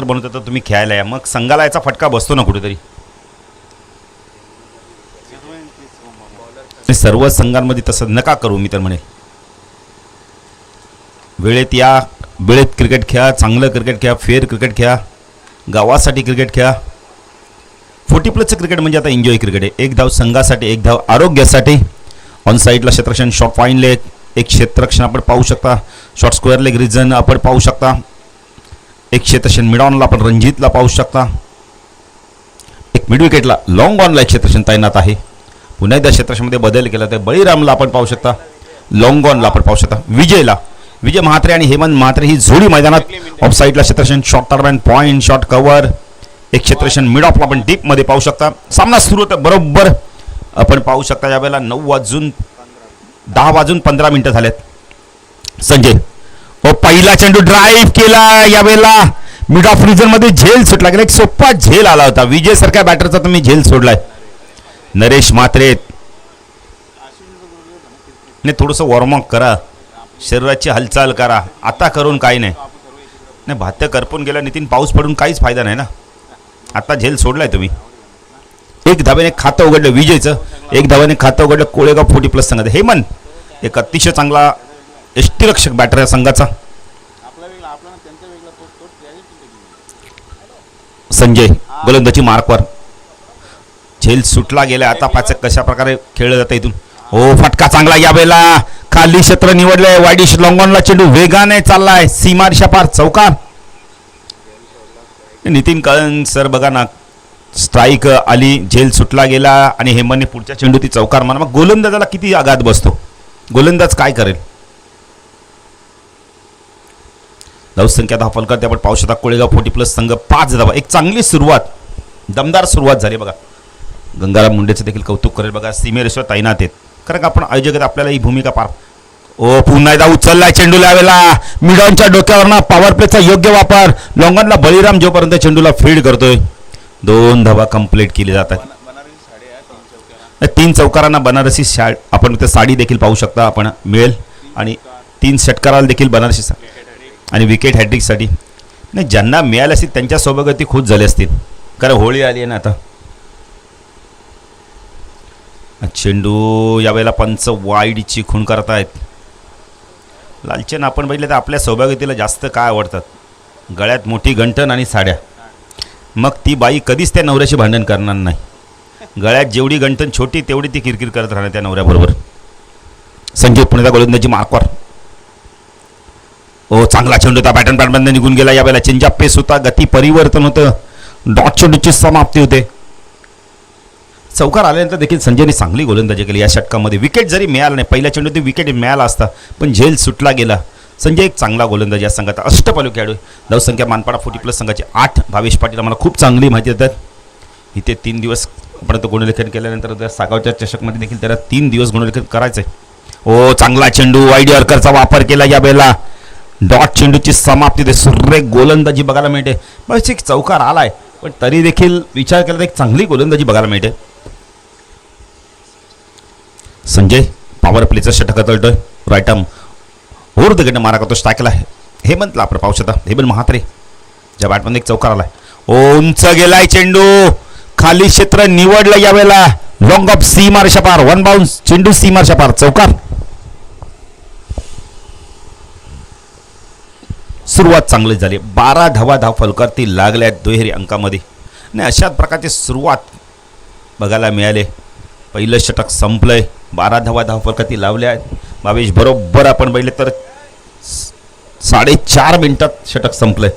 बनवतो तर तुम्ही खेळायला या, मग संघाला याचा फटका बसतो ना कुठेतरी. सर्व संघांमध्ये तसं नका करू मी तर म्हणेल. वेळेत या, वेळेत क्रिकेट खेळा, चांगलं क्रिकेट खेळा, फेअर क्रिकेट खेळा, गावासाठी क्रिकेट खेळा. 40+ क्रिकेट म्हणजे आता एन्जॉय क्रिकेट आहे. एक धाव संघासाठी, एक धाव आरोग्यासाठी. ऑन साईडला क्षेत्ररक्षण, शॉर्ट फाईन लेग, एक क्षेत्ररक्षण आपण पाहू शकता. शॉर्ट स्क्वेअर लेग रिजन आपण पाहू शकता. एक क्षेत्ररक्षण मिड ऑनला आपण रणजितला पाहू शकता. एक मिड विकेटला लॉंग ऑनला एक क्षेत्ररक्षण तैनात आहे. पुन्हा एकदा क्षेत्ररक्षणामध्ये बदल केला तर बळीरामला आपण पाहू शकता, लॉंग ऑनला आपण पाहू शकता. विजय म्हात्रे आणि हेमंत म्हात्रे ही जोडी मैदानात. ऑफ साईडला क्षेत्ररक्षण, short turn point, short cover, एक क्षेत्ररक्षण मिड ऑफला आपण डीपमध्ये पाहू शकता. सामना सुरू होता बरोबर आपण पाहू शकता यावेळेला 10:15 झालेत. संजय पहिला चेंडू ड्राईव्ह केला. यावेळेला मिड ऑफ रिजन मध्ये झेल सुटला गेला. एक सोपा झेल आला होता. विजय सारख्या बॅटरचा तुम्ही झेल सोडलाय. नरेश म्हात्रे ने थोडंसं वॉर्मअप करा, शरीराची हालचाल करा. आता करून काही नाही. भात्य करपून गेला नितीन, पाऊस पडून काहीच फायदा नाही ना. आता झेल सोडलाय तुम्ही. एक धावेने खातं उघडलं विजयचं, एक धावेने खातं उघडलं कोळेगाव 40+ संघाचं. हेमंत एक अतिशय चांगला यष्टीरक्षक बॅटर आहे संघाचा. संजय गोलंदाजी मार्कवर, झेल सुटला गेला. आता पाच कशा प्रकारे खेळलं जातं इथून. हो फटका चांगला यावेळेला. खाली क्षेत्र निवडलंय. वाईडिश लॉंगॉनला चेंडू वेगाने चाललाय. सीमारेषा पार चौकार. नितीन कळन सर बघा ना, स्ट्राईक आली, झेल सुटला गेला आणि हेमंतने पुढच्या चेंडू ती चौकार मारा. मग गोलंदाजाला किती आघात बसतो, गोलंदाज काय करेल. धावसंख्या 10 फलकात आपण पाहू शकता. कोळेगाव 40+ संघ 5 धावा. एक चांगली सुरुवात, दमदार सुरुवात झाली बघा. गंगाराम मुंडेचं देखील कौतुक करेल बघा. सीमेरेषेवर तैनात आहेत, कारण आपण आयोजकात आपल्याला ही भूमिका पार. ओ पुन्हा एकदा उचललाय चेंडू लावेला. मिडॉनच्या डोक्यावरनं पॉवर प्लेचा योग्य वापर. लॉंगॉनला बळीराम जोपर्यंत चेंडूला फीड करतोय. 2 धावा कंप्लीट केली जातात. 3 चौकारांना बनारसी आपण ते साडी देखील पाहू शकता आपण मिळेल. आणि 3 षटकाराला देखील बनारसी आणि विकेट हॅट्रिकसाठी नाही ज्यांना मिळाले असतील त्यांच्यासोबत ती खुश झाले असतील, कारण होळी आली आहे ना आता. चेंडू यावेळेला पंच वाईडची खून करत आहेत. लालचन आपण बघितलं तर आपल्या सौभाग्यतेला जास्त काय आवडतात, गळ्यात मोठी गंठण आणि साड्या. मग ती बाई कधीच त्या नवऱ्याशी भांडण करणार नाही. गळ्यात जेवढी गंठण छोटी तेवढी ती किरकिर करत राहणार त्या नवऱ्याबरोबर. संजय पुण्याचा गोलंदाजी मार्कवर. ओ चांगला चेंडू होता. बॅटन निघून गेला. यावेळेला चेंजअप पेस होता, गती परिवर्तन होतं, डॉट चेंडूची समाप्ती होते. चौकार आल्यानंतर देखील संजयने चांगली गोलंदाजी केली या षटकामध्ये. विकेट जरी मिळाला नाही, पहिल्या चेंडू ते विकेट मिळाला असता पण झेल सुटला गेला. संजय एक चांगला गोलंदाज या संघाचा. अष्टपैलू खेळाडू. धावसंख्या मानपाडा 40+ संघाचे 8. भावेश पाटील आम्हाला खूप चांगली माहिती देतात. इथे 3 दिवस पर्यंत गुणलेखन केल्यानंतर त्या सागावच्या चषकमध्ये देखील त्याला 3 दिवस गुणलेखन करायचं आहे. ओ चांगला चेंडू, वाईड यॉर्करचा वापर केला यावेळेला. डॉट चेंडूची समाप्ती होते. सुरेख गोलंदाजी बघायला मिळते. बस एक चौकार आलाय पण तरी देखील विचार केला तर एक चांगली गोलंदाजी बघायला मिळते. संजय पॉवर प्लेचा षटक तळतोय. Right arm over the gate मारा करतो. स्ट्राईकला हेमंतला आपण पाहू शकता. हेमंत म्हात्रे ज्या बॅटमध्ये एक चौकार आलाय. उंच गेलाय चेंडू, खाली क्षेत्र निवडलं यावेळेला. लॉंग ऑफ सीमारेषा पार, 1 बाउन्स. चेंडू सीमारेषा पार चौकार. सुरुवात चांगली झाली. 12 धाव फलकावरती लागल्या दुहेरी अंकामध्ये आणि अशाच प्रकारची सुरुवात बघायला मिळाले. पहिलं षटक संपलंय. 12 धाव फलकावरती लावल्या आहेत. भावेश बरोबर आपण बघितले तर 4.5 मिनिटात षटक संपलंय.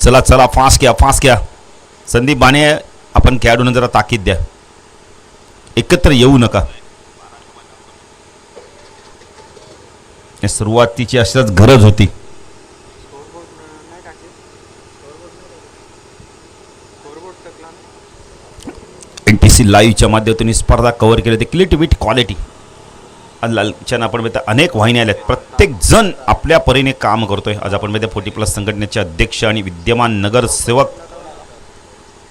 चला फास्ट घ्या. संदीप बाणे आपण खेळाडूंना जरा ताकीद द्या, एकत्र येऊ नका. सुरुवातीची अशाच गरज होती. NTC लाईव्हच्या माध्यमातून स्पर्धा कव्हर केली होती. क्लिट विथ क्वालिटी आणि लालचन आपण बघता अनेक वाहिनी आल्यात. प्रत्येक जण आपल्या परीने काम करतोय. आज आपण बघता 40+ संघटनेचे अध्यक्ष आणि विद्यमान नगरसेवक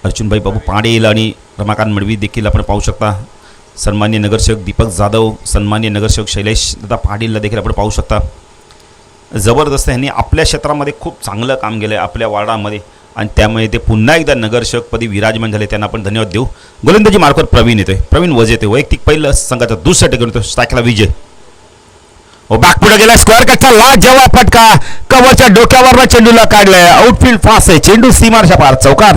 अर्जुनभाई बाबू पाटील आणि रमाकांत मडवी देखील आपण पाहू शकता. सन्मान्य नगरसेवक दीपक जाधव, सन्मान्य नगरसेवक शैलेश दादा पाटीलला देखील आपण पाहू शकता. जबरदस्त. ह्यांनी आपल्या क्षेत्रामध्ये खूप चांगलं काम केलं आहे आपल्या वार्डामध्ये आणि त्यामुळे ते पुन्हा एकदा नगरसेवकपदी विराजमान झाले. त्यांना आपण धन्यवाद देऊ. गोलंदाजी मार्कवर प्रवीण येतोय. प्रवीण वज येते. वैयक्तिक पहिलं संघाचा दुसरा टेकून येतो. स्ट्राईकला विजय. बॅक पुढे गेला. स्क्वेअर कटचा लाजवाब फटका. कव्हरच्या डोक्यावर चेंडूला काढलाय. आउटफील्ड फास्ट आहे. चेंडू सीमारच्या पार. चौकार.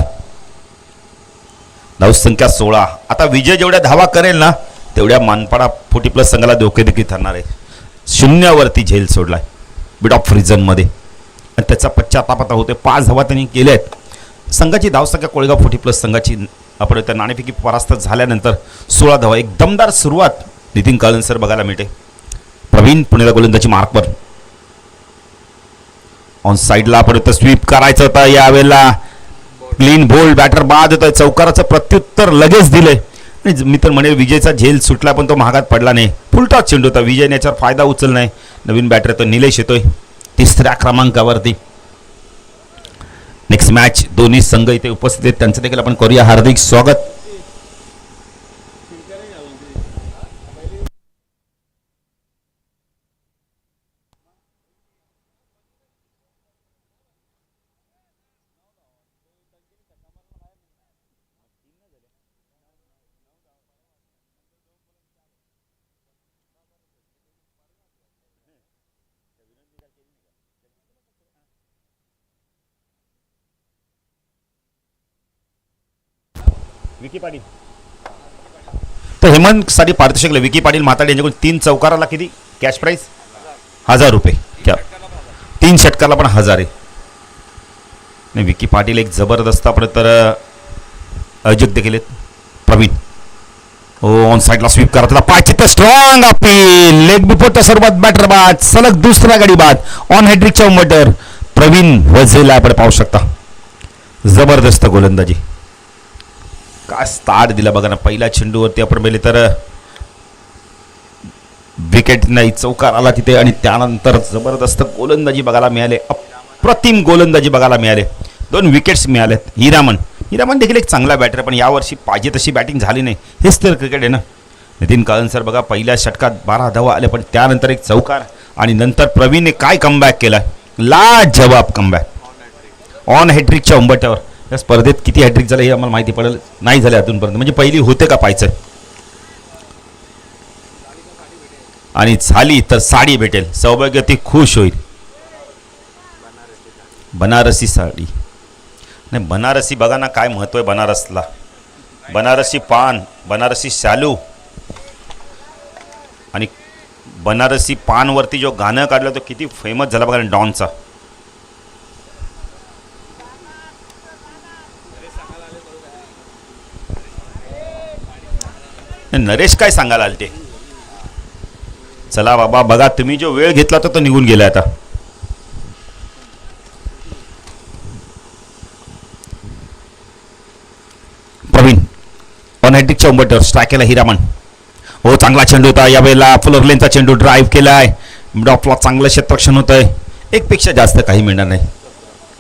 धावसंख्या 16. आता विजय जेवढ्या धावा करेल ना तेवढ्या मानपाडा 40+ संघाला धोकेदेखील ठरणार आहे. शून्यावरती झेल सोडलाय बिट ऑफ रिझनमध्ये आणि त्याचा पश्चाताप आता होते. 5 धावा त्यांनी केल्या आहेत. संघाची धावसंख्या कोळेगाव 40+ संघाची आपण त्या नाणेफेकी परास्त झाल्यानंतर 16 धावा. एक दमदार सुरुवात नितीन काळन सर बघायला मिळते. प्रवीण पुण्याला गोलंदाजी मार्कवर. ऑन साईडला आपण स्वीप करायचं होतं यावेळेला. Clean bowled. बॅटर बाद होतोय. चौकाराचं प्रत्युत्तर लगेच दिलंय. मी तर म्हणेल विजयचा झेल सुटला पण तो महागात पडला नाही. फुलटॉस चेंडू होता. विजयने याच्यावर फायदा उचल नाही. नवीन बॅटर तर निलेश येतोय 3ऱ्या क्रमांकावरती. नेक्स्ट मॅच दोन्ही संघ इथे उपस्थित आहेत. त्यांचं देखील आपण करूया हार्दिक स्वागत. विकी पाटील तर हेमंत साठी पारितोषिक. विकी पाटील म्हाताडे यांच्याकडून 3 चौकाराला किती कॅश प्राईज 1000 रुपये. क्या 3 षटकाला पण 1000 आहे. नाही विकी पाटील एक जबरदस्त आपण तर अयोजक देखील आहेत. प्रवीण ऑन साईडला स्वीप करा. त्याला पायचे तर स्ट्रॉंग अपील. लेग बिफोरच्या सर्वात बॅटर बाद. सलग दुसरा गडी बाद. ऑन हेड्रिकच्या उंबरटर प्रवीण वझेला आपण पाहू शकता. जबरदस्त गोलंदाजी. काय स्टार्ट दिला बघा ना. पहिल्या चेंडूवरती आपण पाहिले तर विकेट नाही. चौकार आला तिथे आणि त्यानंतर जबरदस्त गोलंदाजी बघायला मिळाले. अप्रतिम गोलंदाजी बघायला मिळाले. 2 विकेट्स मिळालेत. हिरामन देखील एक चांगला बॅटर पण यावर्षी पाहिजे तशी बॅटिंग झाली नाही. हेच तर क्रिकेट आहे ना. नितीन काळन सर बघा पहिल्या षटकात 12 धावा आले पण त्यानंतर एक चौकार आणि नंतर प्रवीणने काय कमबॅक केला. लाजवाब कमबॅक. ऑन हॅट्रिकच्या उंबरठ्यावर. या स्पर्धेत किती हॅट्रिक झालं हे आम्हाला माहिती पडेल नाही झाले अजूनपर्यंत. म्हणजे पहिली होते का पाहायचं. आणि झाली तर साडी भेटेल. सौभाग्य ती खुश होईल. बनारसी साडी नाही. बनारसी बघा ना काय महत्व आहे बनारसला. बनारसी पान, बनारसी शालू आणि बनारसी पानवरती जो गाणं काढलं तो किती फेमस झाला बघा डॉनचा. नरेश काय सांगायला आले ते. चला बाबा बघा तुम्ही जो वेळ घेतला तो निघून गेला आता. प्रवीण ऑन हॅट्रिकच्या उंबरठ्यावर. स्ट्राईक केला हिरामन. हो चांगला चेंडू होता यावेळेला. फुलर लेनचा चेंडू ड्राईव्ह केलाय. डॉपला चांगलं क्षेत्ररक्षण होत आहे. एकपेक्षा जास्त काही मिळणार नाही.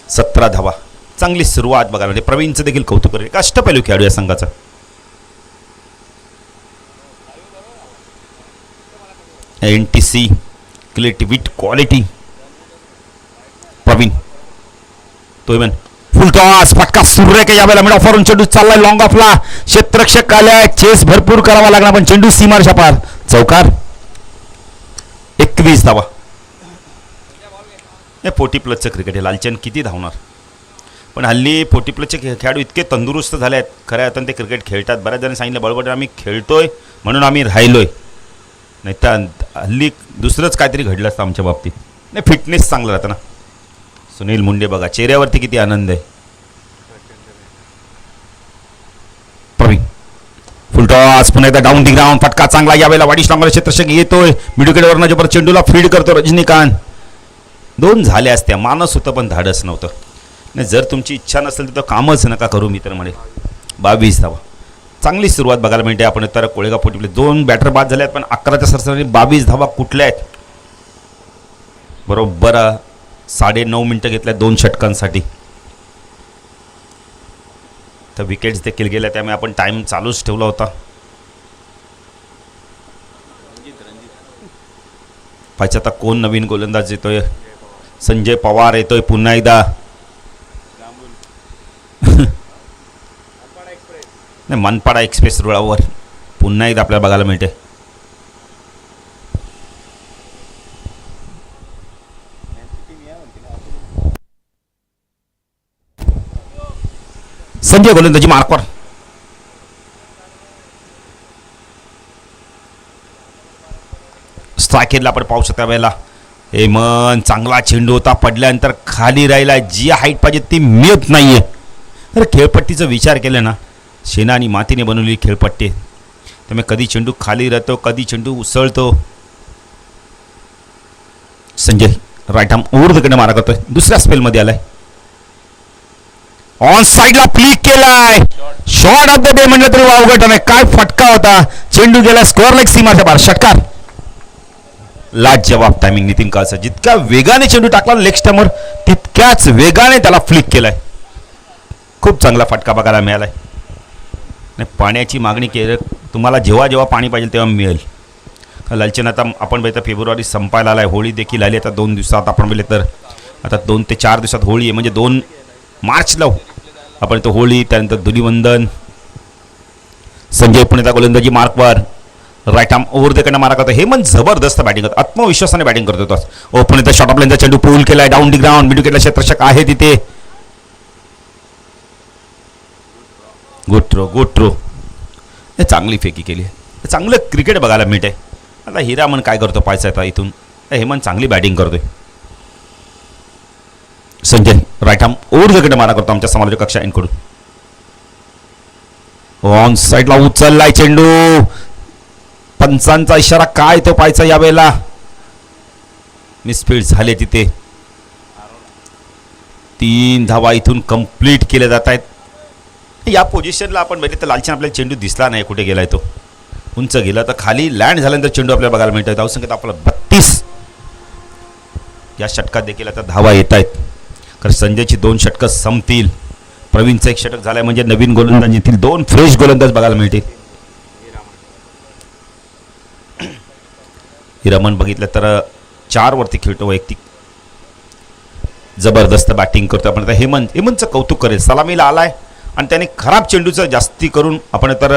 17 धावा. चांगली सुरुवात बघा म्हणजे प्रवीणचं देखील कौतुक करेल. अष्टपैलू खेळाडू या संघाचा. NTC creativity quality. प्रवीण तो फुल टॉस. फटका सूर्य के यावेळेला मिड ऑफरून चेंडू चाललाय लॉंग ऑफला. क्षेत्ररक्षक आलाय. चेस भरपूर करावा लागला पण चेंडू सीमारच्या पार. चौकार. 21 धावा. हे 40+ क्रिकेट आहे. लालचंद किती धावणार पण हल्ली 40+ खेळाडू इतके तंदुरुस्त झाले आहेत. खऱ्या अर्थाने ते क्रिकेट खेळतात. बऱ्याच जणांनी सांगितलं बळबळ आम्ही खेळतोय म्हणून आम्ही राहिलोय. नाही तर हल्ली दुसरंच काहीतरी घडलं असतं आमच्या बाबतीत. नाही फिटनेस चांगलं राहतं ना. सुनील मुंडे बघा चेहऱ्यावरती किती आनंद आहे. Praveen full toss. पुन्हा एकदा डाऊन दी ग्राउंड. फटका चांगला यावेळेला. वाडी स्ट्रॉंगर क्षेत्ररक्षक येतोय मिडविकेटवरनं जो चेंडूला फीड करतो रजनीकांत. 2 झाल्या असत्या. मानस होतं पण धाडस नव्हतं. नाही जर तुमची इच्छा नसेल तर कामच नका करू मी तर म्हणेल. 22 धावा. चांगली सुरुवात बघायला मिळते. आपण तर कोळेगाव 40+ 2 बॅटर बाद झाले आहेत पण 11च्या सरसरी 22 धावा कुठल्या आहेत. बरोबर 9.5 मिनिटं घेतल्या 2 षटकांसाठी. तर विकेट्स देखील गेल्या त्यामुळे आपण टाइम चालूच ठेवला होता. पाहिजे आता कोण नवीन गोलंदाज येतोय. संजय पवार येतोय पुन्हा एकदा. नाही, मनपाडा एक्सप्रेस रुळावर पुन्हा एकदा आपल्याला बघायला मिळते. संजय गोलंदाजी मार्कवर. स्ट्रायकेरला आपण पाहू शकता वेळेला हेमंत चांगला चेंडू होता, पडल्यानंतर खाली राहिला. जी हाईट पाहिजे ती मिळत नाहीये. तर खेळपट्टीचा विचार केला ना, शेणा आणि मातीने बनवलेली खेळपट्टी, त्यामुळे कधी चेंडू खाली राहतो, कधी चेंडू उसळतो. संजय राईट आर्म ओव्हरकडे मारा करतोय, दुसऱ्या स्पेलमध्ये आलाय. ऑन साईडला फ्लिक केलाय. शॉट ऑफ द डे म्हटलं तरी वावगट नाही. काय फटका होता, चेंडू गेला स्कोअर लाईक सीमाच्या बाहेर. षटकार. लाट जवाब टायमिंग नितीन काळचा. जितक्या वेगाने चेंडू टाकला लेग स्टंपवर, तितक्याच वेगाने त्याला फ्लिक केलाय. खूप चांगला फटका बघायला मिळालाय. नाही, पाण्याची मागणी केली तुम्हाला जेव्हा जेव्हा पाणी पाहिजे तेव्हा मिळेल. लालचन आता आपण बघितलं फेब्रुवारी संपायला आलाय, होळी देखील आली आता 2 दिवसात. आपण बघितलं तर आता 2 ते 4 दिवसात होळी आहे, म्हणजे 2 मार्चला आपण तो होळी, त्यानंतर धुलीवंदन. संजय पुणेचा गोलंदाजी मार्कवर, राईट आर्म ओव्हर द कडे मारा करतो. हेमंत जबरदस्त बॅटिंग करतो, आत्मविश्वासाने बॅटिंग करतो. तो ओपन शॉट ऑफ लाईनचा चेंडू पूल केलाय डाऊन दी ग्राउंड. मिड विकेटला क्षेत्ररक्षक आहे तिथे. Good throw. हे चांगली फेकी केली आहे. चांगलं क्रिकेट बघायला मिळते. आता हिरामन काय करतो पाहायचं आता इथून. हेमंत चांगली बॅटिंग करतोय. Sanjay right arm over the कडे मारा करतो आमच्या समालोचक कक्षा यांकडून. ऑन साईडला उचललाय चेंडू. पंचांचा इशारा काय तो पाहायचा यावेळेला. मिसफील्ड झाले तिथे. 3 धावा इथून कंप्लीट केल्या जात आहेत. या पोझिशनला आपण बघितलं तर लालचन आपल्याला चेंडू दिसला नाही कुठे गेलाय तो. उंच गेला तर खाली लँड झाल्यानंतर चेंडू आपल्याला बघायला मिळतोय. धावसंख्येत आपल्याला 32. या षटकात देखील आता धावा येत आहेत, कारण संजयची 2 षटकं संपतील. प्रवीणचं 1 षटक झालंय, म्हणजे नवीन गोलंदाज येतील. 2 फ्रेश गोलंदाज बघायला मिळतील. हिरामन बघितलं तर 4 वरती खेळतो वैयक्तिक. जबरदस्त बॅटिंग करतो. आपण आता हेमंतचं कौतुक करेल. सलामीला आलाय आणि त्याने खराब चेंडूचं जास्ती करून आपण तर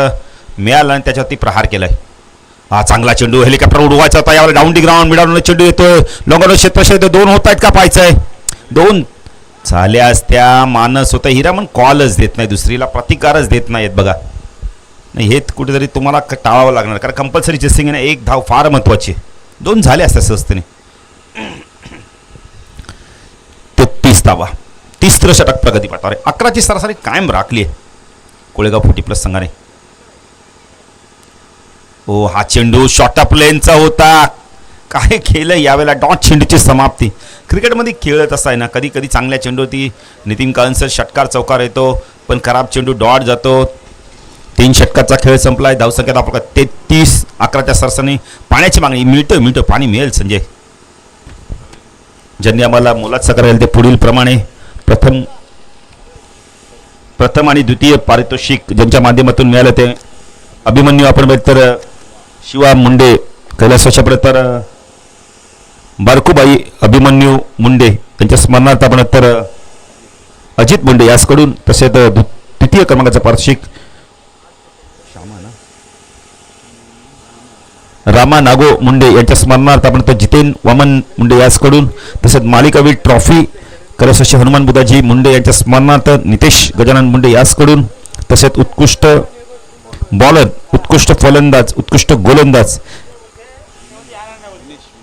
मिळाला आणि त्याच्यावरती प्रहार केलाय. हा चांगला चेंडू हेलिकॉप्टर उडवायचा होता यावर. डाऊन दी ग्राउंड मिडावून चेंडू येतोय. लॉंगॉन क्षेत्र 2 होत आहेत का पाहायचंय. 2 झाल्या असत्या. मानस होतं. हिरामन कॉलच देत नाही, दुसरीला प्रतिकारच देत नाहीत बघा. नाही, हे कुठेतरी तुम्हाला टाळावं लागणार, कारण कंपल्सरी चेसिंग आहे. 1 धाव फार महत्वाची. 2 झाले असत्या सहजतेने. 33 धावा. 30 षटक प्रगती पाठावर आहे. 11ची सरासरी कायम राखली आहे कोळेगाव 40+ संघाने. हो, हा चेंडू शॉर्ट ऑफ लेनचा होता. काय केलं यावेळेला. डॉट चेंडूची समाप्ती. क्रिकेटमध्ये खेळत असताय ना, कधी कधी चांगल्या चेंडूवरती नितीन काळसर षटकार चौकार येतो, पण खराब चेंडू डॉट जातो. 3 षटकाचा खेळ संपलाय. धावसंख्येत आपल्याला 33. 11च्या सरसनी. पाण्याची मागणी. मिळतं पाणी मिळेल संजय. ज्यांनी आम्हाला मोलाचं करायला ते पुढील प्रमाणे प्रथम आणि द्वितीय पारितोषिक ज्यांच्या माध्यमातून मिळालं ते अभिमन्यू आपण तर शिवा मुंडे, कैलासवाशाकडे तर बारकूबाई अभिमन्यू मुंडे यांच्या स्मरणार्थ आपण तर अजित मुंडे यासकडून, तसेच द्वितीय क्रमांकाचा पारितोषिक रामा नागो मुंडे यांच्या स्मरणार्थ आपण तर जितेन वामन मुंडे यासकडून, तसेच मालिकावीर ट्रॉफी कैलासवाशी हनुमान बुधाजी मुंडे यांच्या स्मरणार्थ नितेश गजानन मुंडे यासकडून, तसेच उत्कृष्ट बॉलर, उत्कृष्ट फलंदाज, उत्कृष्ट गोलंदाज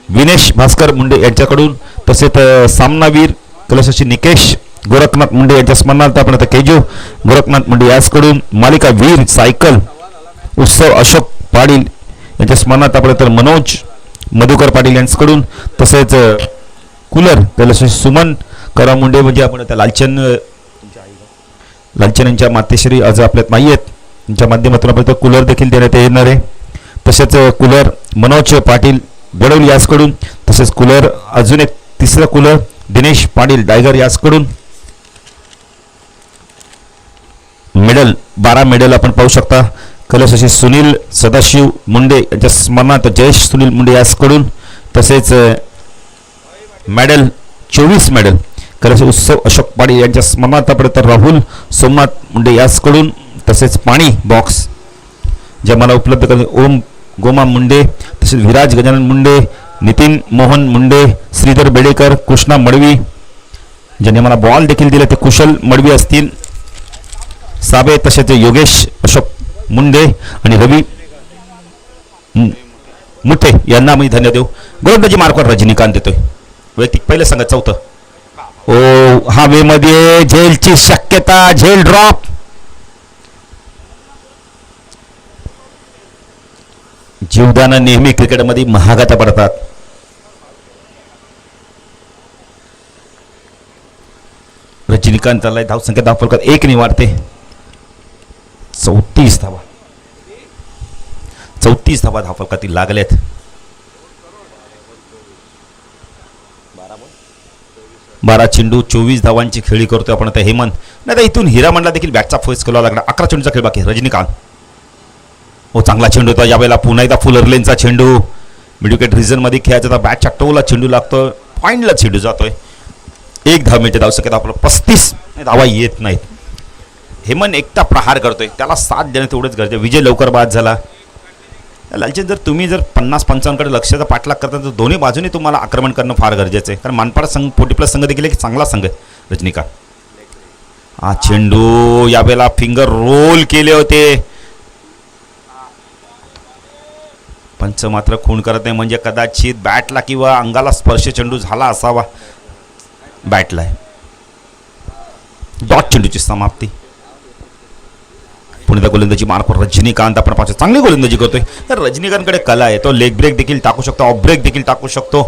विनेश भास्कर मुंडे यांच्याकडून, तसेच सामनावीर कैलासवाशी निकेश गोरखनाथ मुंडे यांच्या स्मरणार्थ आपण आता केजू गोरखनाथ मुंडे यासकडून, मालिकावीर सायकल उत्सव अशोक पाटील यांच्या स्मरणार्थ आपण तर मनोज मधुकर पाटील यांच्याकडून, तसेच कूलर कैलासवाशी सुमन करा मुंडे म्हणजे आपण त्या लालचन यांच्या मातेश्री आज आपल्यात नाही आहेत, यांच्या माध्यमातून आपण कूलर देखील देण्यात येणार आहे. तसेच कूलर मनोज पाटील गडवली यासकडून, तसेच कूलर अजून एक तिसरा cooler Dinesh Patil डायगर यासकडून. Medal 12 medal आपण पाहू शकता. कैलासवाशी सुनील सदाशिव मुंडे यांच्या स्मरणार्थ जयेश सुनील मुंडे यासकडून, तसेच मेडल 24 मेडल. कलश उत्सव अशोक पाटील यांच्या स्मरणार्थ राहुल सोमनाथ मुंडे याचकडून, तसेच पाणी बॉक्स जे मला उपलब्ध करणे ओम गोमा मुंडे, तसेच विराज गजानन मुंडे, नितीन मोहन मुंडे, श्रीधर बेडेकर, कृष्णा मडवी ज्यांनी मला बॉल देखील दिले ते कुशल मडवी असतील, साबे, तसेच योगेश अशोक मुंडे आणि रवी मुठे यांना मी धन्यवाद देऊ. गोलंदाजी मार्कवर रजनीकांत देतोय. वैयक्तिक पहिले सांगा चौथं. ओ हवेमध्ये झेलची शक्यता, झेल ड्रॉप. जीवदान नेहमी क्रिकेटमध्ये महागात पडतात. रजनीकांतला धावसंख्या धावफलकात 1 ने वाढते. 34 धावा, 34 धावा धावफलकातील लागल्यात. 12 चेंडू 24 धावांची खेळी करतोय आपण आता हेमंत. नाही तर इथून हिरामनला देखील बॅटचा फोर्स केला लागला. 11 चेंडूचा खेळ बाकी. रजनीकांत हो चांगला चेंडू होता यावेळेला. पुन्हा एकदा फुल अर्लेनचा चेंडू मिडविकेट रिझनमध्ये खेळायचा होता. बॅटच्या टोला चेंडू लागतोय, पॉईंटला चेंडू जातोय. 1 धाव मिळते. धावसंख्येत आपलं 35 धावा येत नाहीत. हेमंत एकटा प्रहार करतोय, त्याला साथ देणं तेवढंच गरजेचं. विजय लवकर बाद झाला. लालचंद जर तुम्ही 50-55 कडे लक्षाचा पाठलाग करता तर दोन्ही बाजूने तुम्हाला आक्रमण करणं फार गरजेचं आहे. कारण मानपाडा संघ 40+ संघ देखील एक चांगला संघ आहे. रजनीकांत हा चेंडू यावेळेला फिंगर रोल केले होते. पंच मात्र खून करत नाही, म्हणजे कदाचित बॅटला किंवा अंगाला स्पर्श चेंडू झाला असावा. बॅटला आहे. डॉट चेंडूची समाप्ती. पुन्हा गोलंदाजी मार्कवर रजनीकांत आपण पाहतो चांगली गोलंदाजी करतोय. तर रजनीकांतकडे कला आहे, तो लेग ब्रेक देखील टाकू शकतो, ऑफ ब्रेक देखील टाकू शकतो.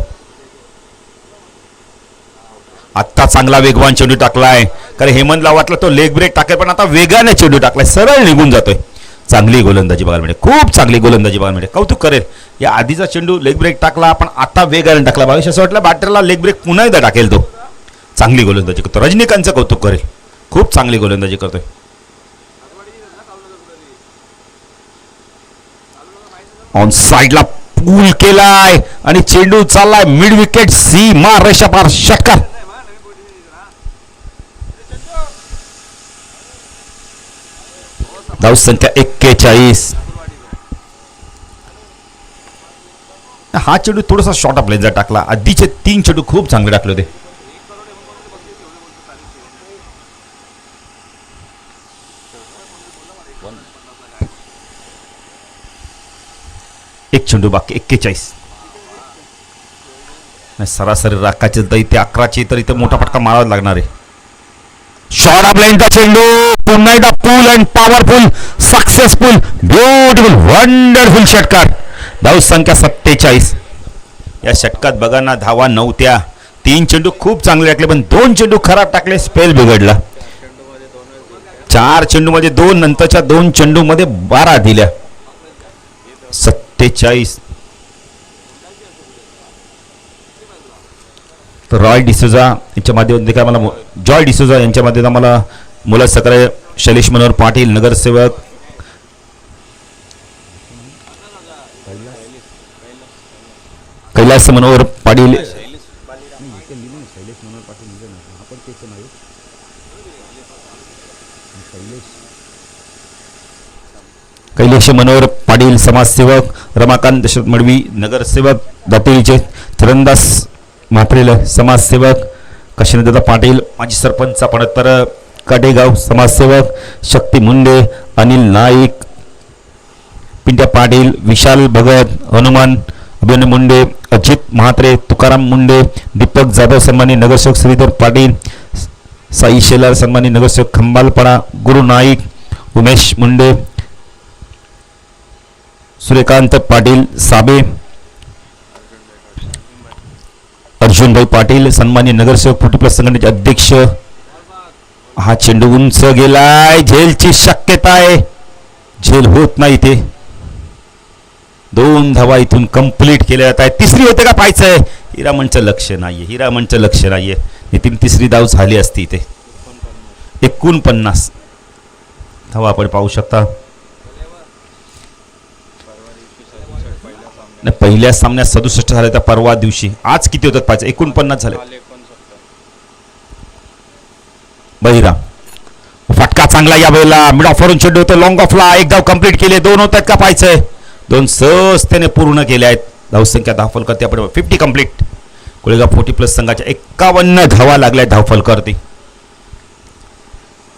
आत्ता चांगला वेगवान चेंडू टाकलाय, कारण हेमंतला वाटलं तो लेग ब्रेक टाकेल, पण आता वेगाने चेंडू टाकलाय, सरळ निघून जातोय. चांगली गोलंदाजी बघायला मिळते, खूप चांगली गोलंदाजी बघायला मिळते. कौतुक करेल. या आधीचा चेंडू लेग ब्रेक टाकला, पण आता वेगाने टाकला. भविष्य असं वाटलं बॅटरला लेग ब्रेक पुन्हा एकदा टाकेल तो. चांगली गोलंदाजी करतो. रजनीकांतचं कौतुक करेल, खूप चांगली गोलंदाजी करतोय. ऑन साइडला पूल केलाय आणि चेंडू चाललाय मिड विकेट सीमा रेषा पार. षटकार. धावसंख्या 41. हा चेंडू थोडासा शॉर्ट ऑफ लेनचा टाकला. आधीचे 3 चेंडू खूप चांगले टाकले होते. एक चेंडू बाकी. 41. सरासरी राखायचे तर इथे 11चे, तर इथे मोठा फटका मारावा लागणार आहे. शॉर्ट ऑफ लाईनचा चेंडू पुन्हा एकदा pull and powerful successful beautiful wonderful षटकार. धावसंख्या 47. या षटकात बघा ना, धावा नव्हत्या. 3 चेंडू खूप चांगले टाकले, पण 2 चेंडू खराब टाकले, स्पेल बिघडला. 4 चेंडूमध्ये 2, नंतरच्या 2 चेंडूमध्ये 12 दिल्या. 47. तर रॉय डिसोजा यांच्या माध्यमातून मला जॉय डिसोजा यांच्या माध्यमातून मला मुलं सकाळी शैलेश मनोहर पाटील नगरसेवक, कैलास मनोहर पाटील, कैलेश मनोहर पाटील समाजसेवक, रमाकांत दशरथ मडवी नगरसेवक दापोलीचे, चरणदास म्हात्रेल समाजसेवक, काशीनाथदादा पाटील माजी सरपंच पणत्तर काटेगाव समाजसेवक, शक्ती मुंडे, अनिल नाईक, पिंट्या पाटील, विशाल भगत, हनुमान अभिनय मुंडे, अजित म्हात्रे, तुकाराम मुंडे, दीपक जाधव सन्मानी नगरसेवक, श्रीधर पाटील, साई शेलार सन्मानी नगरसेवक खंबालपडा, गुरु नाईक, उमेश मुंडे, सूर्यकांत पाटील साबे, अर्जुनभाई पाटील सन्मान्य नगरसेवक 40+ संघटनेचे अध्यक्ष. हा चेंडू उंच गेलाय, झेलची शक्यता आहे, झेल होत नाही. ते 2 धावा इथून कंप्लीट केल्या जात आहे. तिसरी होते का पाहायचंय. हिरामनचं लक्ष नाहीये, हिरामनचं लक्ष नाहीये. नितीन तिसरी धाव झाली असती. इथे 49 धावा आपण पाहू शकता. पहिल्या सामन्यात 67 झाले, त्या परवा दिवशी. आज किती होतात पाहिजे. 49 झाले. बहिराम फटका चांगला या वेळेला मिड ऑफवरून चेंडू होतो लॉंग ऑफला एक धाव कंप्लीट केले. 2 होत आहेत का पाहायचंय. 2 सहजतेने पूर्ण केले आहेत. धावसंख्या धावफलकर आपण 50 कंप्लीट. कोळेगाव 40+ संघाच्या 51 धावा लागल्या धावफलकरती.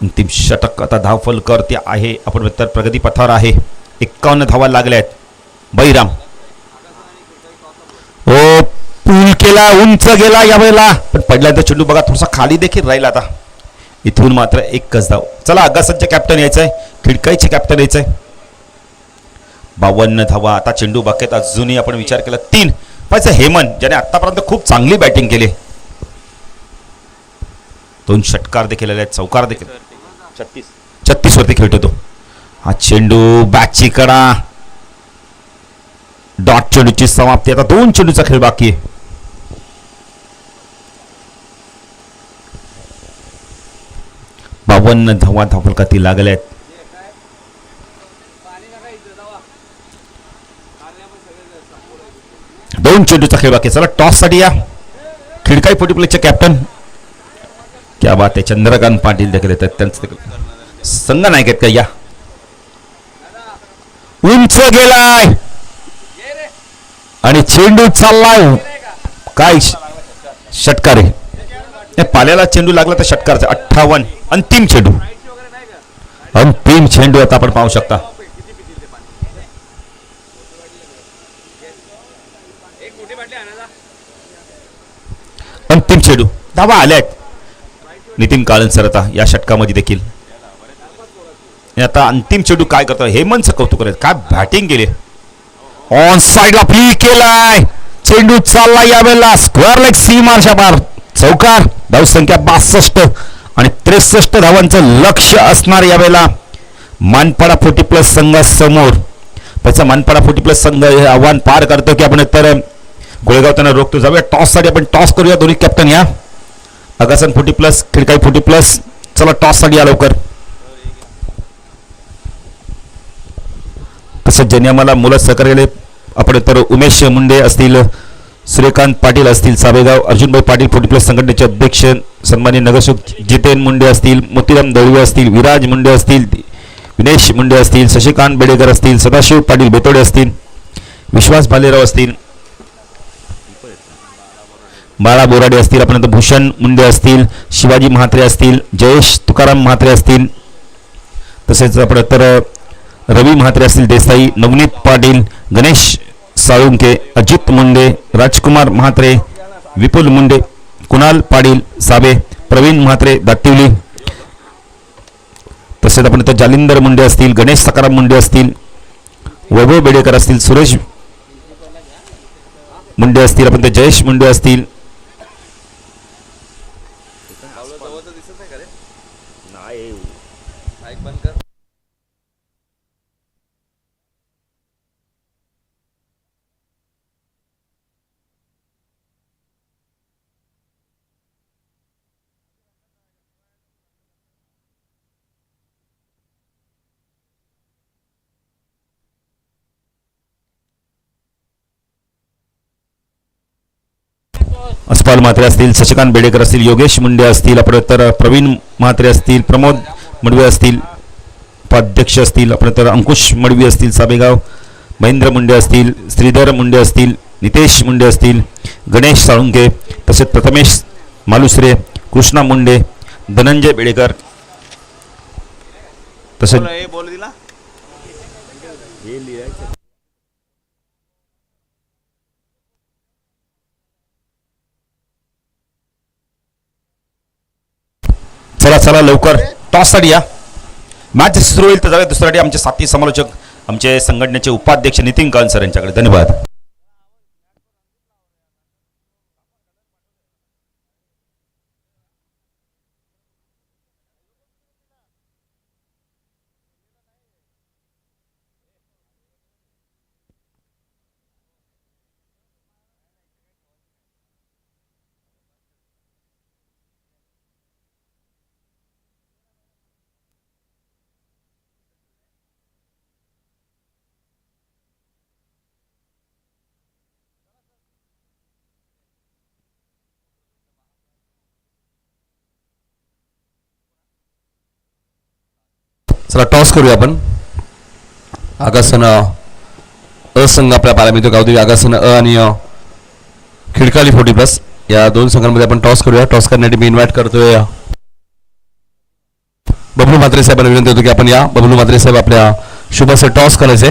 अंतिम षटक आता धावफलकरती आहे आपण तर प्रगती पथावर आहे. 51 धावा लागल्या आहेत. बहिराम हो पूल केला उंच गेला या वेळेला पण पडल्यानंतर चेंडू बघा थोडासा खाली देखील राहील. आता इथून मात्र एकच धाव. चला अगासनचे कॅप्टन यायचंय खिडकाईचे कॅप्टन यायचंय. 52 धावा आता चेंडू बाकेत अजूनही आपण विचार केला 3 पाहिजे. हेमंत ज्याने आतापर्यंत खूप चांगली बॅटिंग केली 2 षटकार देखील आले चौकार देखील 36 वरती खेळतो तो. हा चेंडू बॅटची कडा डॉट चेंडूची समाप्ती. आता 2 चेंडूचा खेळ बाकी आहे. धावा धावफलकाती लागल्या आहेत. 2 चेंडूचा खेळ बाकी. चला टॉस साठी या खिडकाई 40+ कॅप्टन क्या बात आहे. चंद्रकांत पाटील देखील येतात त्यांचं संघ नायक आहेत का. या उंच गेलाय आणि चेंडू चाललाय काय षटकार आहे. पाल्याला चेंडू लागला तर षटकारचा 58. अंतिम चेंडू आता आपण पाहू शकता. अंतिम चेंडू धावा आल्यात. नितीन काळनसर आता या षटकामध्ये देखील. आता अंतिम चेंडू काय करतो हेमंतचं कौतुक करत काय बॅटिंग केली. ऑन साइडला फ्ली केलाय चेंडू चालला यावेळेला स्क्वेअर लेग सी मार्शा बार चौकार. धावसंख्या 62 आणि 63 धावांचं लक्ष असणार यावेळेला मानपाडा 40+ संघासमोर. त्याचा मानपाडा 40+ संघ हे आव्हान पार करतो की आपण तर गोळेगाव त्यांना रोखतो. जाऊया टॉस साठी आपण टॉस करूया. दोन्ही कॅप्टन या अगासन 40+ खिडकाई 40+. चला टॉस साठी या लवकर. तसंच ज्यांनी आम्हाला मुलं सहकार्य केले आपण तर उमेश मुंडे असतील सूर्यकांत पाटील असतील साबेगाव अर्जुनभाई पाटील 40+ संघटनेचे अध्यक्ष सन्माननीय नगरसेवक जितेन मुंडे असतील मोतीराम दळवे असतील विराज मुंडे असतील विनेश मुंडे असतील शशिकांत बेडेकर असतील सदाशिव पाटील बेतोडे असतील विश्वास भालेराव असतील बाळा बोराडे असतील आपण भूषण मुंडे असतील शिवाजी म्हात्रे असतील जयेश तुकाराम म्हात्रे असतील तसेच आपण तर रवी म्हात्रे असतील देसाई नवनीत पाटील गणेश साळुंके अजित मुंडे राजकुमार म्हात्रे विपुल मुंडे कुणाल पाटील साबे प्रवीण म्हात्रे दातिवली तसेच आपण तर जालिंदर मुंडे असतील गणेश सकाराम मुंडे असतील वैभव बेडेकर असतील सुरेश मुंडे असतील आपण ते जयेश मुंडे असतील अस्पाल म्हात्रे असतील शशिकांत बेडेकर असतील योगेश मुंडे असतील आपण तर प्रवीण म्हात्रे असतील प्रमोद मडवी असतील उपाध्यक्ष असतील आपण तर अंकुश मडवी असतील साबेगाव महेंद्र मुंडे असतील श्रीधर मुंडे असतील नितेश मुंडे असतील गणेश साळुंके तसेच प्रथमेश मालुसरे कृष्णा मुंडे धनंजय बेडेकर तसेच चला चला लवकर टॉस साठी या मॅच सुरू होईल तर जाऊया दुसऱ्यासाठी आमचे साथी समालोचक आमचे संघटनेचे उपाध्यक्ष नितीन काळनसर यांच्याकडे. धन्यवाद. चला टॉस करूया आपण. आगासन अ संघ आपल्या पाहायला मिळतो. गावदेवी आगासन अ आणि खिडकाली 40+ या दोन संघांमध्ये आपण टॉस करूया. टॉस करण्यासाठी मी इन्व्हाइट करतोय बबलू म्हात्रे साहेबांना विनंती होतो की आपण या. बबलू म्हात्रे साहेब आपल्या शुभ असे टॉस करायचे.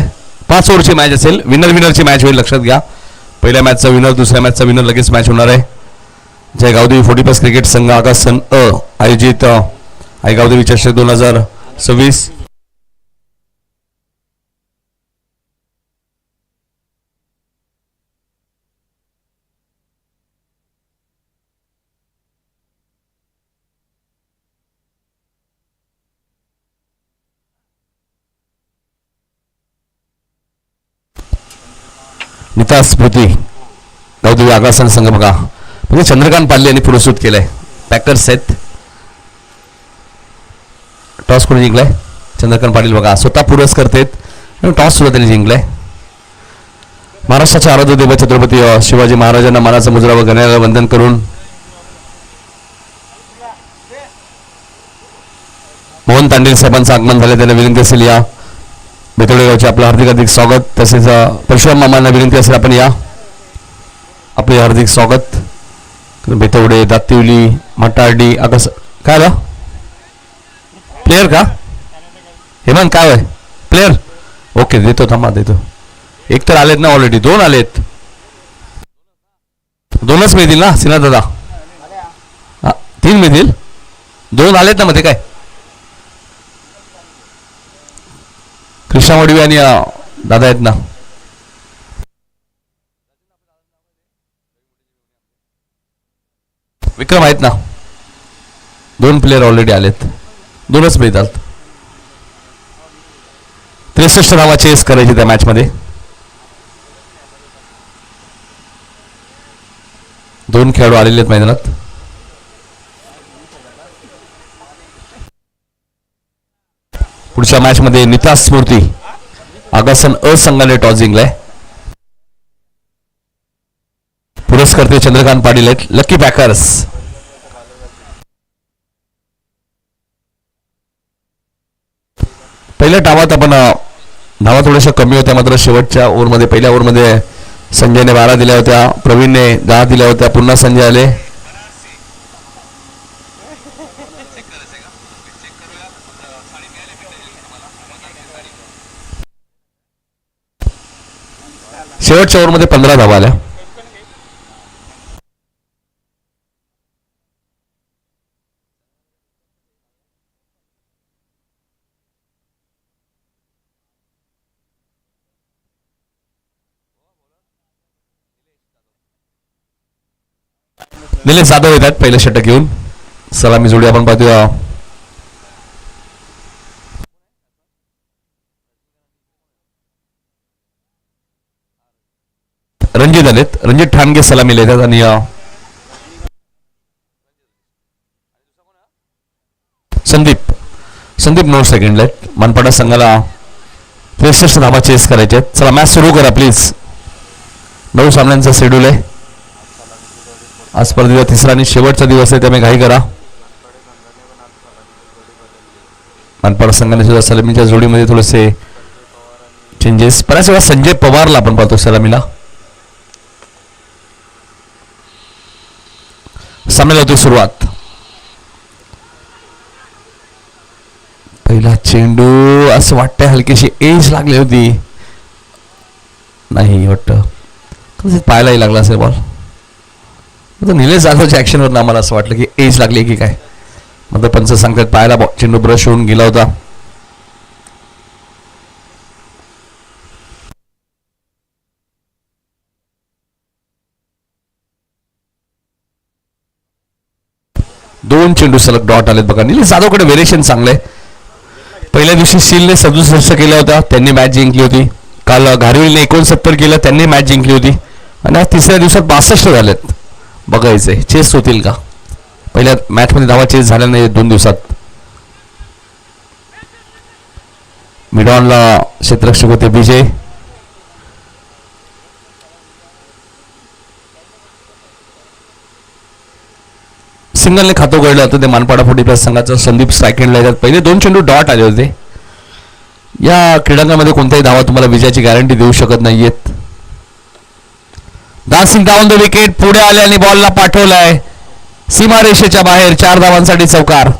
5 ओव्हरची मॅच असेल. विनरची मॅच होईल, लक्षात घ्या. पहिल्या मॅचचा विनर, दुसऱ्या मॅचचा विनर लगेच मॅच होणार आहे. जय गावदेवी 40+ क्रिकेट संघ आगासन अ आयोजित आई गावदेवी चषक 2026. निता स्मृती गावदेवी आगासन संघ बघा, म्हणजे चंद्रकांत पाल्ले यांनी पुरस्कृत केलंय. पॅकर्स आहेत. टॉस कोणी जिंकलाय? चंद्रकांत पाटील बघा, स्वतः पुरस्कर्ते आहेत. टॉस सुद्धा त्यांनी जिंकलाय. महाराष्ट्राचे आराध्य देव छत्रपती शिवाजी महाराजांना मानाचा मुजरा व गण्याला वंदन करून मोहन तांडेल साहेबांचं आगमन झाले. त्यांना विनंती असेल या. बेतवडे गावचे आपलं हार्दिक स्वागत. तसेच परशुराम मामांना विनंती असेल आपण या. आपले हार्दिक स्वागत. बेतवडे, दातिवली, माटार्डी, आकाश काय आला प्लेयर का? हेमंत काय आहे प्लेयर? ओके देतो, थांबा देतो. एक तर आलेत ना ऑलरेडी, 2 आलेत. 2च मिळतील ना सिन्हा दादा? 3 मिळतील. 2 आलेत ना मध्ये काय? कृष्णा वडवी आणि दादा आहेत ना. विक्रम आहेत ना. 2 प्लेयर ऑलरेडी आलेत. 2च मिळतात. 63 धावा चेस करायची त्या मॅच मध्ये. 2 खेळाडू आलेले आहेत मैदानात. पुढच्या मॅच मध्ये निता स्मृती आगासन अ संघाने टॉस जिंकलाय. पुरस्कर्ते चंद्रकांत पाटील आहेत. Lucky packers. पहिल्या डावात आपण धावा थोड्याशा कमी होत्या, मात्र शेवटच्या ओव्हरमध्ये पहिल्या ओव्हरमध्ये संजयने 12 दिल्या होत्या, प्रवीणने 10 दिल्या होत्या. पुन्हा संजय आले. शेवटच्या ओव्हरमध्ये 15 धावा आल्या. निलेश जाधव येतात पहिलं षटक घेऊन. सलामी जोडी आपण पाहतोय. रणजित आलेत. रणजित ठाणगे सलामीला येतात आणि संदीप 9 सेकंड आहेत. मनपाडा संघाला 63 धावा चेस करायचे आहेत. चला मॅच सुरू करा प्लीज. 9 सामन्यांचा शेड्यूल आहे. आज स्पर्धेचा 3रा आणि शेवटचा दिवस आहे, त्यामुळे घाई करा. मनपाडा संघाने सुद्धा सलामीच्या जोडीमध्ये थोडेसे चेंजेस. बऱ्याच वेळा संजय पवारला आपण पाहतो सलामीला. सामन्याला होती सुरुवात. पहिला चेंडू असं वाटतंय हलकीशी एज लागली होती. नाही वाटतं कदाचित पाहायलाही लागला असेल बॉल. निलेश जाधवच्या ऍक्शनवर आम्हाला असं वाटलं की एज लागली की काय. मग पंच सांगतात पायाला चेंडू ब्रश होऊन गेला होता. दोन चेंडू सलग डॉट आलेत बघा. निलेश जाधवकडे व्हेरिएशन चांगलंय. पहिल्या दिवशी सीलने 67 केल्या होत्या, त्यांनी मॅच जिंकली होती. काल घारविलने 69 केलं, त्यांनी मॅच जिंकली होती. आणि आज 3ऱ्या दिवसात 62 झालेत. बघायचंय चेस होतील का. पहिल्या मॅच मध्ये धावा चेस झाल्या नाही 2 दिवसात. मिडॉनला क्षेत्ररक्षक होते विजय. सिंगलने खातं उघडलं होतं ते मानपाडा 40+ संघाचं. संदीप सेकंडला येतात. पहिले 2 चेंडू डॉट आले होते. या क्रीडांगणामध्ये कोणत्याही धावा तुम्हाला विजयाची गॅरंटी देऊ शकत नाहीयेत. दासिंग डाऊन द विकेट, पुढे आले आणि बॉलला पाठवलाय सीमारेषेच्या बाहेर. 4 धावांसाठी चौकार.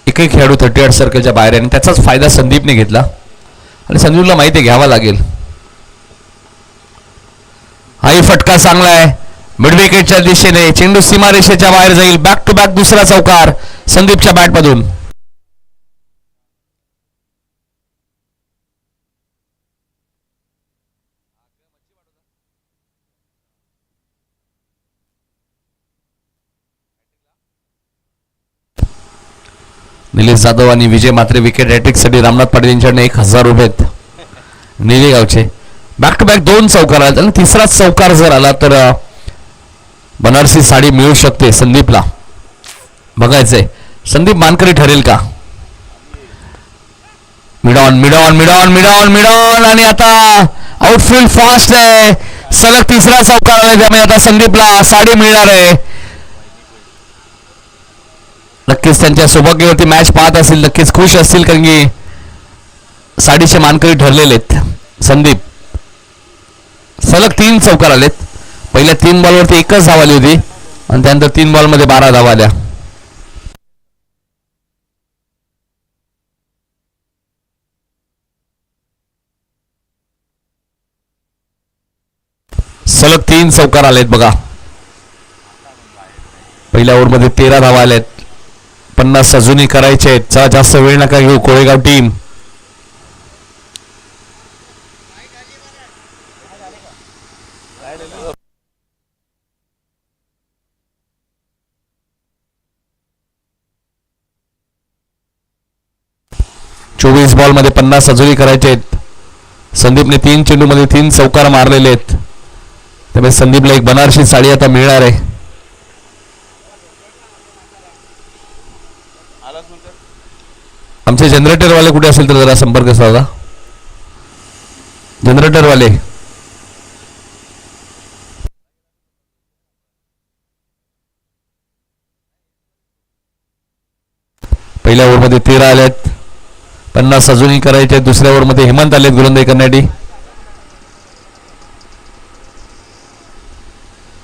एकही खेळाडू 38 सर्कलच्या बाहेर आहे आणि त्याचाच फायदा संदीपने घेतला आणि संदीपला माहिती आहे घ्यावा लागेल. हाही फटका चांगला आहे मिड विकेटच्या दिशेने. चेंडू सीमारेषेच्या बाहेर जाईल. बॅक टू बॅक दुसरा चौकार संदीपच्या बॅटमधून. निलेश जाधव आणि विजय मात्रे विकेट हॅट्रिकसाठी रामनाथ पाटील यांच्याकडे 1000 रुपये आहेत. निलेगावचे बॅक टू बॅक 2 चौकार आले आणि तिसरा चौकार जर आला तर बनारसी साडी मिळू शकते संदीपला. बघायचंय संदीप मानकरी ठरेल का. Mid-on mid-on mid-on mid-on mid-on आणि आता आउटफील्ड फास्ट आहे. सलग तिसरा चौकार आला त्यामुळे आता संदीपला साडी मिळणार आहे. नक्कीच त्यांच्या सौभाग्यवरती मॅच पाहत असतील, नक्कीच खुश असतील कारण की साडीचे मानकरी ठरलेले आहेत संदीप. सलग 3 चौकार आलेत. पहिल्या 3 बॉलवरती एकच धाव आली होती आणि त्यानंतर 3 बॉलमध्ये 12 धावा आल्या. सलग 3 चौकार आलेत बघा. पहिल्या ओव्हरमध्ये 13 धावा आल्यात. 50 अजूनही करायचे आहेत. चला जास्त वेळ नका घेऊ कोळेगाव टीम. चोवीस बॉल मध्ये 50 अजूनही करायचे आहेत. संदीपने 3 चेंडूमध्ये 3 चौकार मारलेले आहेत. त्यामुळे संदीपला एक बनारसी साडी आता मिळणार आहे. आमचे जनरेटरवाले कुठे असेल तर जरा संपर्क साधा. जनरेटरवाले पहिल्या ओव्हरमध्ये 13 आलेत. 50 अजूनही करायचे. दुसऱ्या ओव्हरमध्ये हेमंत आलेत गोलंदाजी करण्यासाठी.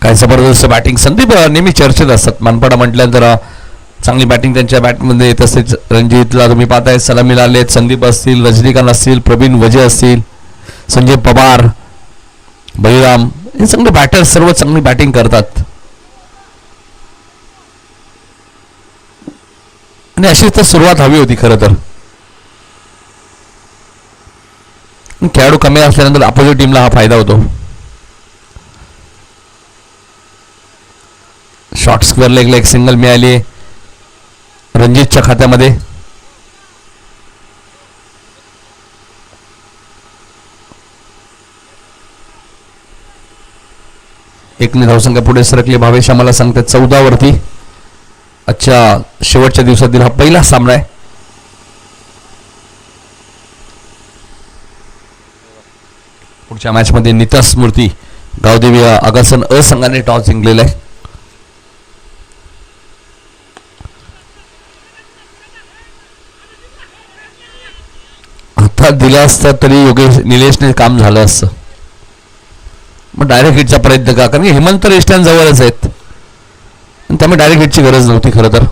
काय जबरदस्त बॅटिंग. संदीप नेहमी चर्चेत असतात. मनपाडा म्हटल्यानंतर चांगली बॅटिंग त्यांच्या बॅटमध्ये येत असते. रणजितला तुम्ही पाहताय सलामीला आलेत. संदीप असतील, रजनीकांत असतील, प्रवीण वजे असतील, संजय पवार, बळीराम हे चांगले बॅटर सर्व चांगली बॅटिंग करतात. आणि अशी तर सुरुवात हवी होती खरं तर. खेळाडू कमी असल्यानंतर अपोजिट टीमला हा फायदा होतो. शॉर्ट स्क्वेअर लेगला एक सिंगल मिळाली रणजितच्या खात्यामध्ये. एकने धावसंख्या पुढे सरकली. भावेश आम्हाला सांगतात 14 वरती. आजच्या शेवटच्या दिवसातील हा पहिला सामना आहे. पुढच्या मॅच मध्ये नीता स्मृती गावदेवी आगासन अ संघाने टॉस जिंकलेला आहे. हातात दिला असता तरी योगेश निलेशने काम झालं असतं. मग डायरेक्ट हिटचा प्रयत्न का, कारण की हेमंत तर ईस्टर्न जवळच आहेत त्यामुळे डायरेक्ट हिटची गरज नव्हती खरं तर.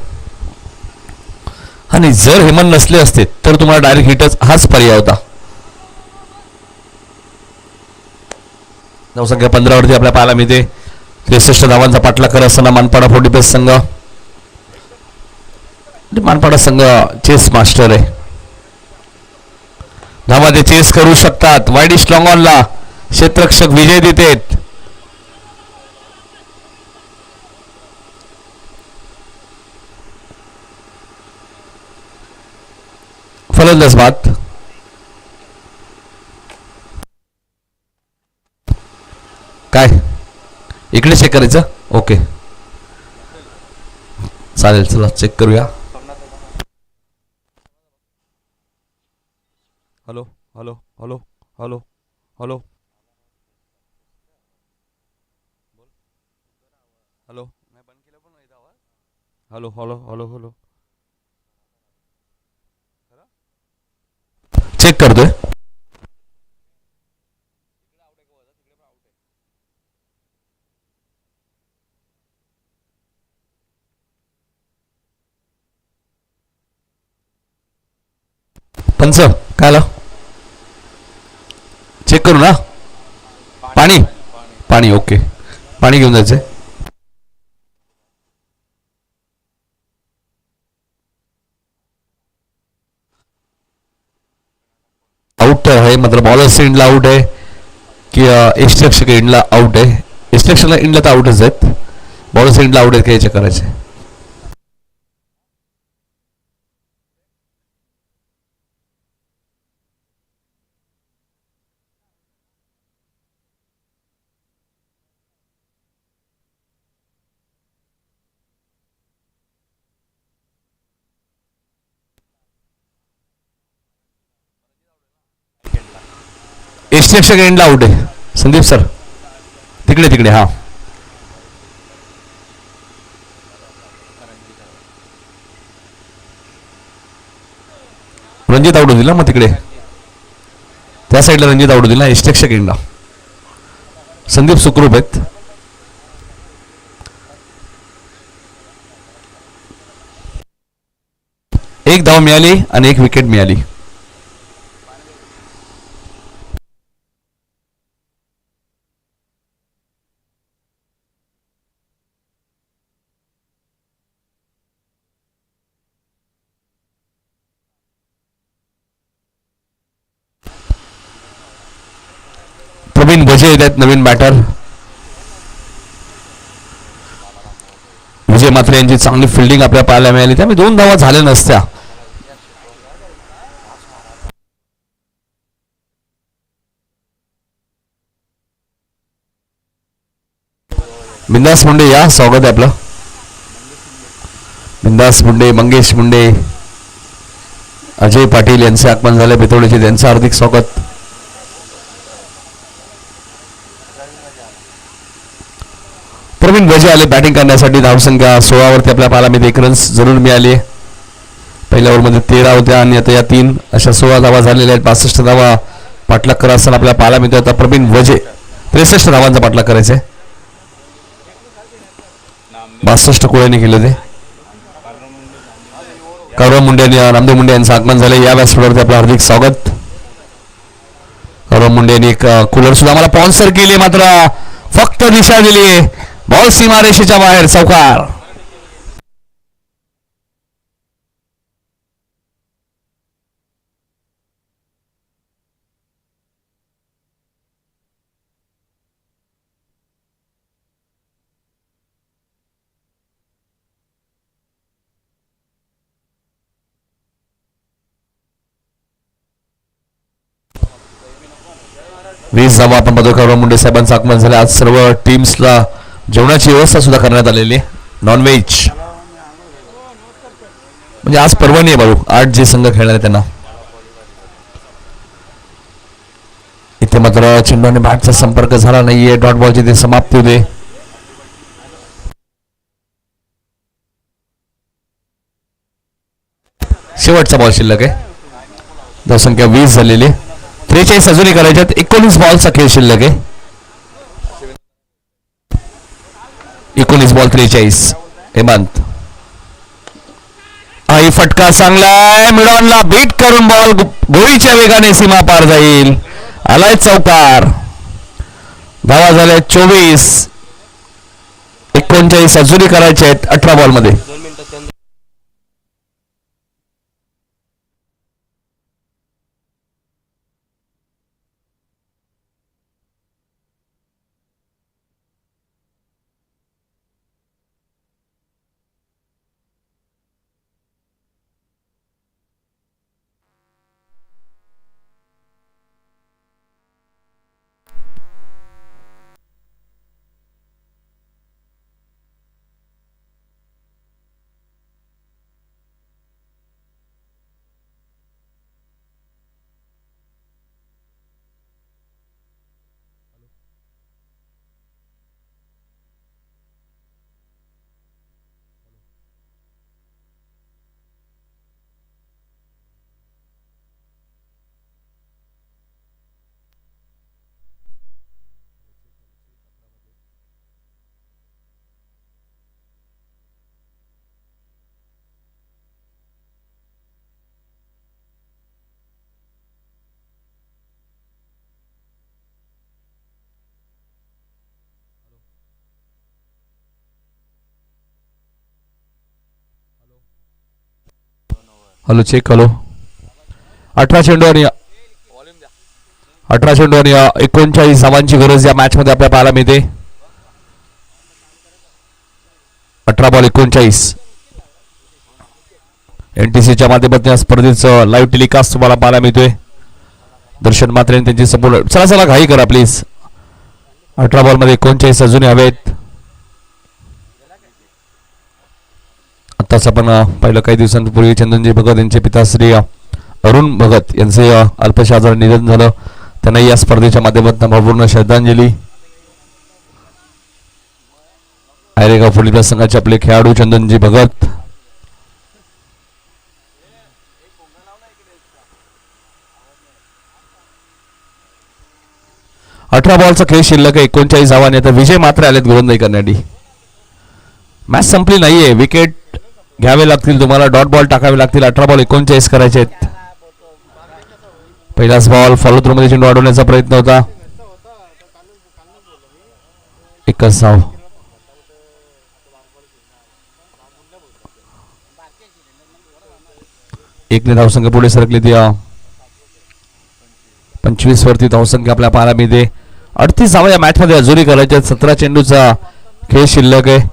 आणि जर हेमंत नसले असते तर तुम्हाला डायरेक्ट हिटच हाच पर्याय होता. धावसंख्या 15 वरती आपल्याला पाहायला मिळते. 63 धावांचा पाठलाग करत असताना मानपाडा 40 संघ. मानपाडा संघ चेस मास्टर आहे. धावा ते चेस करू शकतात. वाईड स्ट्रॉंग ऑनला क्षेत्ररक्षक विजय देतेत. फलंदाज बाद. काय इकडे चेक करायचं. ओके चालेल, चला चेक करूया. Hello hello hello hello hello hello hello hello hello hello check करतोय. पंच काय आलं, चेक करू ना. पाणी पाणी ओके, पाणी घेऊन जायचंय. आउट आहे, मतलब बॉलर एंडला आउट आहे की एक्स्ट्रक्षक एंडला आउट आहे. एक्स्ट्रक्षकला एंडला तर आउटच आहेत, बॉलर एंडला आउट आहेत, काय चेक करायचे. एक्स्ट्रक्षक एंडला आउट आहे संदीप सर, तिकडे तिकडे हा. रणजित आउट होतील ना मग तिकडे, त्या साईडला रणजित आउट होतील ना. एक्स्ट्रक्षक एंडला संदीप सुखरूप आहेत. एक धाव मिळाली आणि एक विकेट मिळाली. प्रवीण भजे येत आहेत नवीन बॅटर. विजय मात्रे यांची चांगली फिल्डिंग आपल्याला पाहायला मिळाली, त्यामुळे 2 धावा झाल्या नसत्या. बिंदास मुंडे या, स्वागत आहे आपलं. बिंदास मुंडे, मंगेश मुंडे, अजय पाटील यांचे आगमन झाले बेतोडीचे, त्यांचं हार्दिक स्वागत. प्रवीण भजे आले बॅटिंग करण्यासाठी. धावसंख्या 16 वरती आपल्याला पाहायला मिळते. 1 रन्स जरूर मिळाले. पहिल्या ओव्हरमध्ये 13 होत्या आणि आता या 3 अशा 16 धावा झालेल्या आहेत. 62 धावा पाठलाग करा असताना आपल्याला पाहायला मिळतो. आता प्रवीण भजे 63 धावांचा पाठलाग करायचा आहे. 62 कोळ्याने केले होते. कौरव मुंडे आणि रामदेव मुंडे यांचं आगमन झाले. या व्यासपीठावरती आपलं हार्दिक स्वागत. कौरव मुंडे यांनी एक कूलर सुद्धा आम्हाला स्पॉन्सर केली, मात्र फक्त दिशा दिली. बॉल सीमारेषेच्या बाहेर, चौकार. वीस धावा आपण बघतो. कौरव मुंडे साहेबांचं आगमन झालं. आज सर्व टीम्सला जेवणाची व्यवस्था सुद्धा करण्यात आलेली आहे, नॉनव्हेज. म्हणजे आज पर्वणी आहे बाळू, 8 जे संघ खेळणार आहे त्यांना. इथे मात्र चेंडूने बॅटचा संपर्क झाला नाहीये. डॉट बॉलची ते समाप्ती होते. शेवटचा बॉल शिल्लक आहे. धावसंख्या 20 झालेली. 43 अजूनही करायच्यात. 19 बॉलचा खेळ शिल्लक आहे. 19 बॉल 43. हेमंत, आई फटका चांगलाय. मिडॉनला बीट करून बॉल गोळीच्या वेगाने सीमा पार जाईल. आलाय चौकार. धावा झाल्या 24. 39 अजूनही करायचे आहेत 18 बॉल मध्ये. हॅलो चेक हॅलो 18 चेंडू आणि 39 धावांची गरज या मॅच मध्ये आपल्याला पाहायला मिळते. 18 बॉल 39. NTCच्या माध्यमातून या स्पर्धेचं लाईव्ह टेलिकास्ट तुम्हाला पाहायला मिळतोय. दर्शन मात्रे त्यांची संपूर्ण चला घाई करा प्लीज. 18 बॉल मध्ये 39 अजूनही हवेत. आताच आपण पहिलं काही दिवसांपूर्वी चंदनजी भगत यांचे पिता श्री अरुण भगत यांचे अल्पशा आजाराने निधन झालं. त्यांना या स्पर्धेच्या माध्यमातून भावपूर्ण श्रद्धांजली. आयरेगाव फुलीला संघाचे आपले खेळाडू चंदनजी भगत. अठरा बॉलचा खेळ शिल्लक 39 धावांनी. आता विजय मात्र आलेत गोलंदाजी करण्यासाठी. मॅच संपली नाहीये. विकेट घ्यावे लागतील तुम्हाला. डॉट बॉल टाकावे लागतील. 18 बॉल 39 करायचे आहेत. पहिलाच बॉल फॉलो थ्रू मध्ये चेंडू अडवण्याचा प्रयत्न होता. एकच धाव. एकने धावसंख्या पुढे सरकली ती 25 वरती धावसंख्या आपल्याला पाहायला मिळते. 38 धावा या मॅच मध्ये अजूनही करायच्या. 17 चेंडूचा खेळ शिल्लक आहे.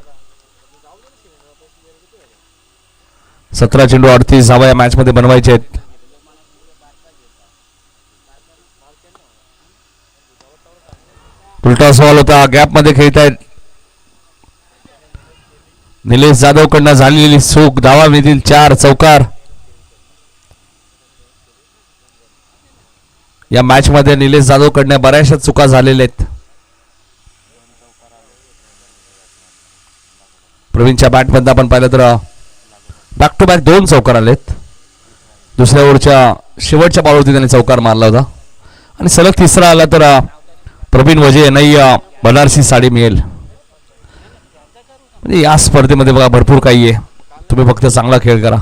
17 चेंडू 38 धावा या मॅच मध्ये बनवायचे आहेत. उलटा सवाल होता. गॅप मध्ये खेळतायत. निलेश जाधव कडनं झालेली चूक. धावा मिळतील 4. चौकार. या मॅच मध्ये निलेश जाधव कडनं बऱ्याचशा चुका झालेल्या आहेत. प्रवीणच्या बॅट मध्ये आपण पाहिलं तर बॅक टू बॅक 2 चौकार आलेत. दुसऱ्या ओव्हरच्या शेवटच्या बॉलवरती त्याने चौकार मारला होता आणि सलग तिसरा आला तर प्रवीण वजे यांनाही बनारसी साडी मिळेल. म्हणजे या स्पर्धेमध्ये बघा भरपूर काही आहे. तुम्ही फक्त चांगला खेळ करा.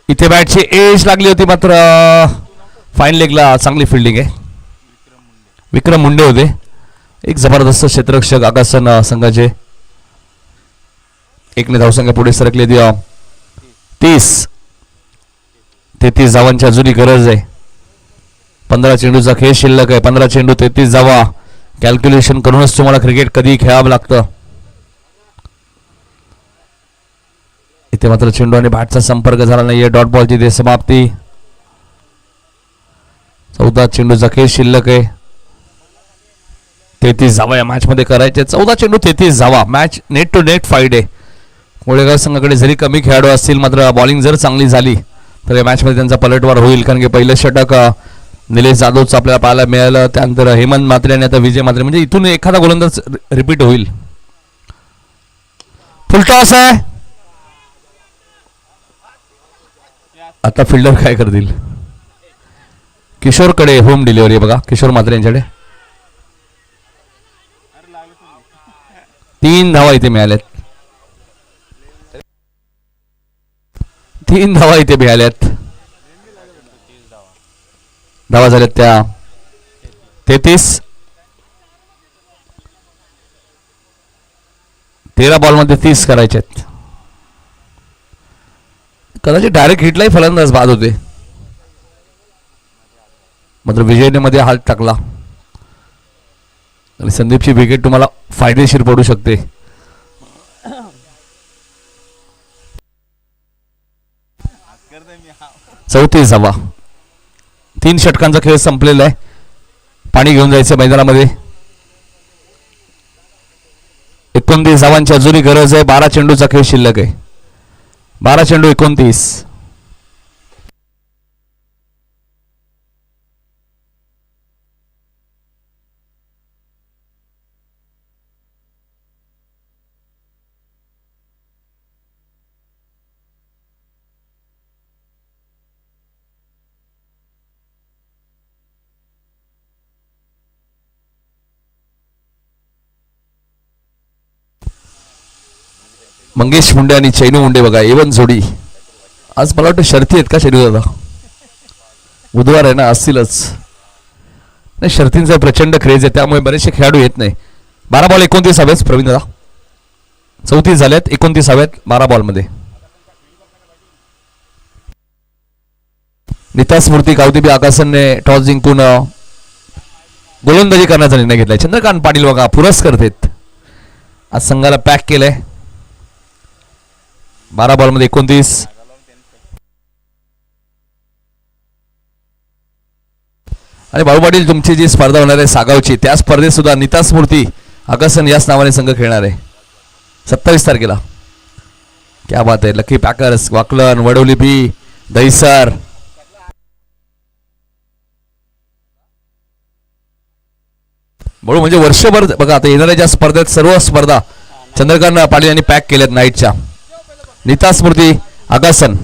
इथे बॅटची एज लागली होती मात्र फाईन लेगला चांगली फिल्डिंग आहे. विक्रम मुंडे होते. एक जबरदस्त क्षेत्ररक्षक आकाशन संघाचे. एकने धावसंख्या पुढे सरकली होती 33 धावांची अजूनही गरज आहे. 15 चेंडूचा खेळ शिल्लक आहे. 15 चेंडू 33 धावा. कॅल्क्युलेशन करूनच तुम्हाला क्रिकेट कधी खेळावं लागतं. इथे मात्र चेंडू आणि बॅटचा संपर्क झाला नाहीये. डॉट बॉलची ते समाप्ती. 14 चेंडूचा खेळ शिल्लक आहे. 33 धावा या मॅच मध्ये करायचे. 14 चेंडू 33 धावा. Match net to net fight आहे. कोळेगाव संघाकडे जरी कमी खेळाडू असतील मात्र बॉलिंग जर चांगली झाली तर या मॅच मध्ये त्यांचा पलटवार होईल. कारण की पहिलं षटक निलेश जाधवचं आपल्याला पाहायला मिळालं. त्यानंतर हेमंत म्हात्रे आणि आता विजय म्हात्रे. म्हणजे इथून एखादा गोलंदाज रिपीट होईल. फुल टॉस आहे. आता फिल्डर काय करतील. किशोरकडे होम डिलिव्हरी बघा. किशोर म्हात्रे यांच्याकडे 3 धावा इथे मिळाल्यात. 3 धावा इथे मिळाल्यात. धावा झाल्यात त्या 33. 13 बॉल मध्ये 30 करायचे आहेत. कदाचित डायरेक्ट हिटलाही फलंदाज बाद होते मात्र विजयने मध्ये हात टाकला आणि संदीपची विकेट तुम्हाला फायदेशीर पडू शकते. चौतीस धावा. 3 षटकांचा खेळ संपलेला आहे. पाणी घेऊन जायचं मैदानामध्ये. 29 धावांची अजूनही गरज आहे. 12 चेंडूचा खेळ शिल्लक आहे. 12 चेंडू 29. मंगेश मुंडे आणि चैनू मुंडे बघा. एवन जोडी. आज मला वाटतं शर्ती आहेत का शैनू दादा. बुधवार आहे ना. असतीलच. नाही शर्तींचा प्रचंड क्रेज आहे त्यामुळे बरेचसे खेळाडू येत नाही. 12 बॉल 29 हवेत प्रवीण दादा. 34 झाल्यात. 29 हवेत 12 बॉल मध्ये. नीता स्मृती कौतिबी आकाशनने टॉस जिंकून गोलंदाजी करण्याचा निर्णय घेतलाय. चंद्रकांत पाटील बघा पुरस्कार देत आज संघाला पॅक केलंय. 12 बॉलमध्ये 29. आणि भाऊ पाटील तुमची जी स्पर्धा होणार आहे सागावची, त्या स्पर्धेत सुद्धा नीता स्मृती आकाशन याच नावाने संघ खेळणार आहे 27 तारखेला. क्या बात आहे. लकी पॅकर्स, वाकलन, वडवली बी, दहिसर. म्हणून म्हणजे वर्षभर बघा आता येणाऱ्या ज्या स्पर्धेत सर्व स्पर्धा चंद्रकांत पाटील यांनी पॅक केल्यात नाईटच्या. नीता स्मृती आकाशन.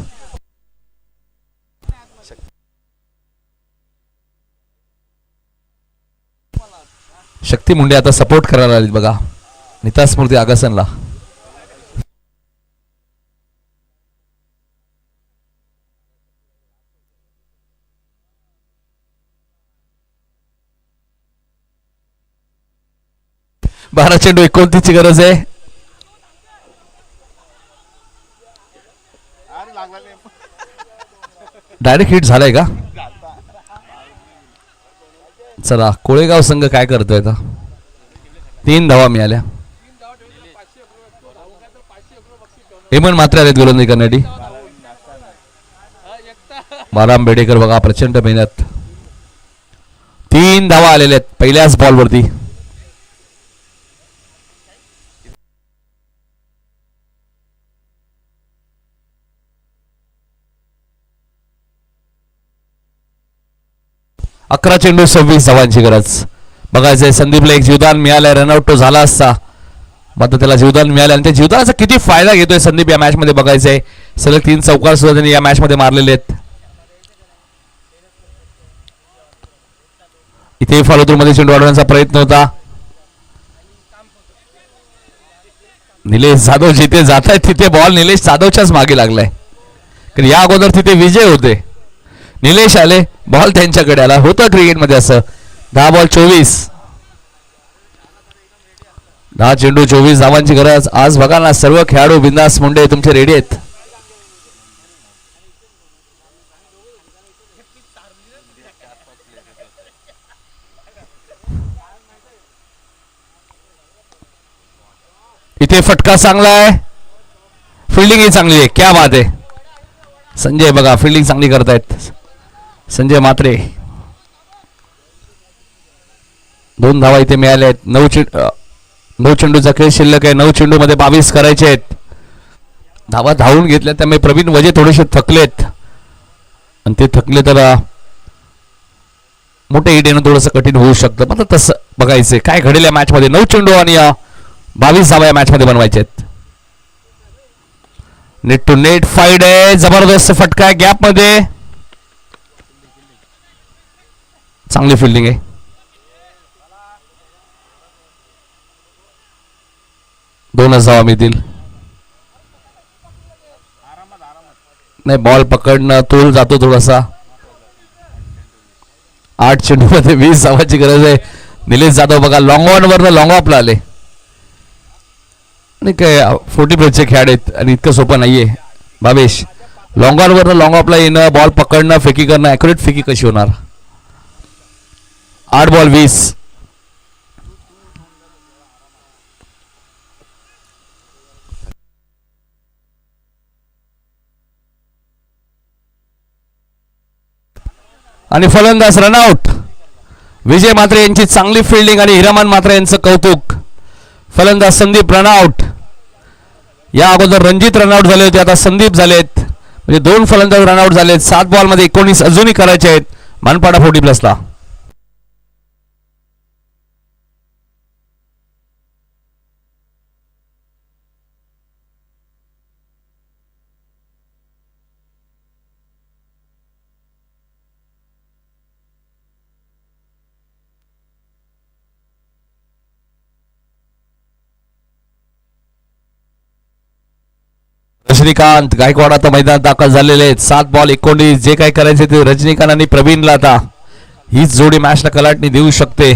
शक्ती मुंडे आता सपोर्ट करायला आली बघा नीता स्मृती आकाशनला. बारा चेंडू 29 ची गरज आहे. डायरेक्ट हिट झालाय का? चला कोळेगाव संघ काय करतोय आता? 3 धावा मिळाल्या. हेमंत मात्रे आलेत गोलंदाजी करण्यासाठी. बाराम बेडेकर बघा प्रचंड मेहनत. 3 धावा आलेल्या आहेत पहिल्याच बॉलवरती. अकरा चेंडू 26 धावांची गरज. बघायचंय संदीपला एक जीवदान मिळालंय. रनआउट तो झाला असता मात्र त्याला जीवदान मिळालं आणि त्या जीवदानाचा किती फायदा घेतोय संदीप या मॅच मध्ये बघायचंय. सलग 3 चौकार सुद्धा त्यांनी या मॅच मध्ये मारलेले आहेत. इथे फॉलोथ्रू मध्ये चेंडू वाढवण्याचा प्रयत्न होता. निलेश जाधव जिथे जात आहेत तिथे बॉल निलेश जाधवच्याच मागे लागलाय. कारण या अगोदर तिथे विजय होते. निलेश आले, बॉल त्यांच्याकडे आला. होतं क्रिकेटमध्ये असं. 10 बॉल 24. 10 चेंडू 24 धावांची गरज. आज बघा ना सर्व खेळाडू बिंदास मुंडे तुमचे रेडी आहेत. इथे फटका चांगला आहे. फिल्डिंग ही चांगली आहे. क्या बात आहे. संजय बघा फिल्डिंग चांगली करतायत. संजय मात्रे. 2 धावा इथे मिळाल्या आहेत. 9 चेंडूचा खेळ शिल्लक आहे. 9 चेंडू मध्ये 22 करायचे आहेत. धावा धावून घेतल्या त्यामुळे प्रवीण वजे थोडेसे थकलेत आणि ते थकले तर मोठे हिट येणं थोडंसं कठीण होऊ शकतं. मात्र तसं बघायचंय काय घडेल या मॅच मध्ये. 9 चेंडू आणि 22 धावा या मॅच मध्ये बनवायचे आहेत. नेट टू नेट फाईट आहे. जबरदस्त फटका आहे गॅप मध्ये. चांगली फिल्डिंग आहे. दोनच धावा मिळतील. नाही बॉल पकडणं तोल जातो थोडासा. 8 चेंडू मध्ये 20 धावांची गरज आहे. निलेश जाधव बघा लॉंग ऑन वर लॉंग ऑफला आले. आणि काय 40 प्लसचे खेळ आहेत आणि इतकं सोपं नाहीये. भावेश लॉंग ऑन वर लॉंग ऑफला येणं, बॉल पकडणं, फेकी करणं, ॲक्युरेट फेकी कशी होणार. 8 बॉल 20. आणि फलंदाज रनआउट. विजय मात्रे यांची चांगली फिल्डिंग आणि हिरामन मात्रे यांचं कौतुक. फलंदाज संदीप रनआउट. या अगोदर रणजित रनआउट झाले होते, आता संदीप झालेत. म्हणजे 2 फलंदाज रनआउट झालेत. 7 बॉल मध्ये 19 अजूनही करायचे आहेत मानपाडा 40 प्लसला. रजनीकांत गायकवाड आता मैदानात दाखल झालेले आहेत. 7 बॉल 19. जे काय करायचे ते रजनीकांत आणि प्रवीणला आता हीच जोडी मॅचला कलाटणी देऊ शकते.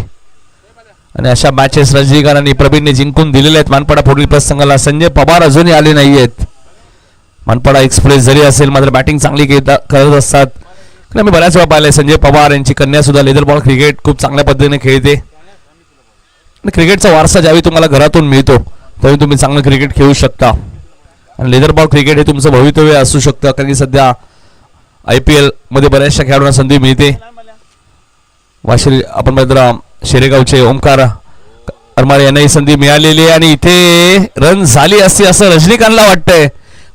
आणि अशा मॅचेस रजनीकांत आणि प्रवीणने जिंकून दिलेले आहेत मानपाडा 40 प्लस संघाला. संजय पवार अजूनही आले नाहीयेत. मानपाडा एक्सप्रेस जरी असेल मात्र बॅटिंग चांगली करत असतात. मी बऱ्याच वेळा पाहिलंय संजय पवार यांची कन्या सुद्धा लेदर बॉल क्रिकेट खूप चांगल्या पद्धतीने खेळते. आणि क्रिकेटचा वारसा ज्यावेळी तुम्हाला घरातून मिळतो त्यावेळी तुम्ही चांगलं क्रिकेट खेळू शकता. आणि लेदर बॉल क्रिकेट हे तुमचं भवितव्य असू शकतं, कारण की सध्या IPL मध्ये बऱ्याचशा खेळाडूंना संधी मिळते. वाशिरी आपण बघितलं शेरेगावचे ओमकार अरमारे यांनाही संधी मिळालेली आहे आणि इथे रन झाली असती असं रजनीकांतला वाटतंय,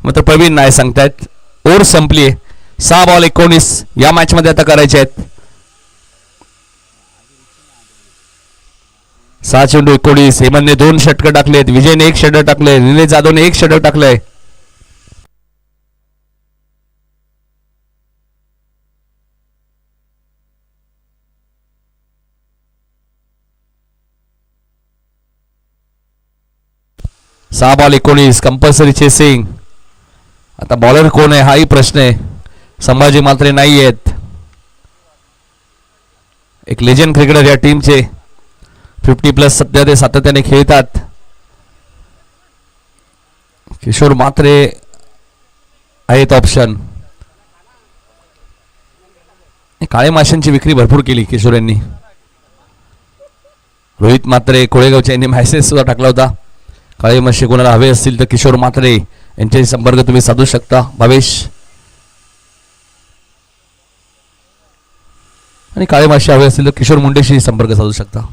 मात्र प्रवीण नाही सांगतायत. ओव्हर संपली. 6 बॉल 19 या मॅच मध्ये आता करायचे आहेत. 6 चेंडू 19. हेमंतने 2 षटकं टाकलेत, विजयने 1 षटक टाकले, निलेश जाधवने 1 षटक टाकलंय. सहा बॉल 19 कंपल्सरी चेसिंग. आता बॉलर कोण आहे हाही प्रश्न आहे. संभाजी मात्रे नाही आहेत, एक लेजंड क्रिकेटर या टीमचे. 50+ सध्या ते सातत्याने खेळतात. किशोर मात्रे आहेत ऑप्शन. काळे माशांची विक्री भरपूर केली किशोर यांनी. रोहित मात्रे कोळेगावच्या यांनी मेसेज सुद्धा टाकला होता, काळे मासे कोणाला हवे असतील तर किशोर मात्रे यांच्याशी संपर्क तुम्ही साधू शकता. भावेश आणि काळे मासे हवे असतील तर किशोर मुंडेशी संपर्क साधू शकता.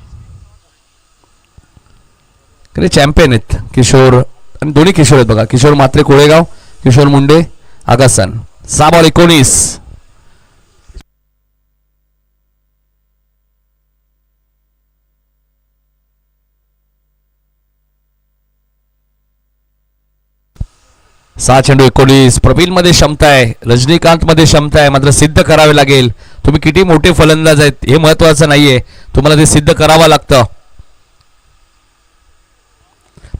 चॅम्पियन आहेत किशोर, आणि दोन्ही किशोर आहेत बघा. किशोर मात्रे कोळेगाव, किशोर मुंडे आगासन. 6 बॉल 19. सहा चेंडू 19. प्रवीण मध्ये क्षमता आहे, रजनीकांत मध्ये क्षमता आहे, मात्र सिद्ध करावे लागेल. तुम्ही किती मोठे फलंदाज आहेत हे महत्वाचं नाहीये, तुम्हाला ते सिद्ध करावं लागतं.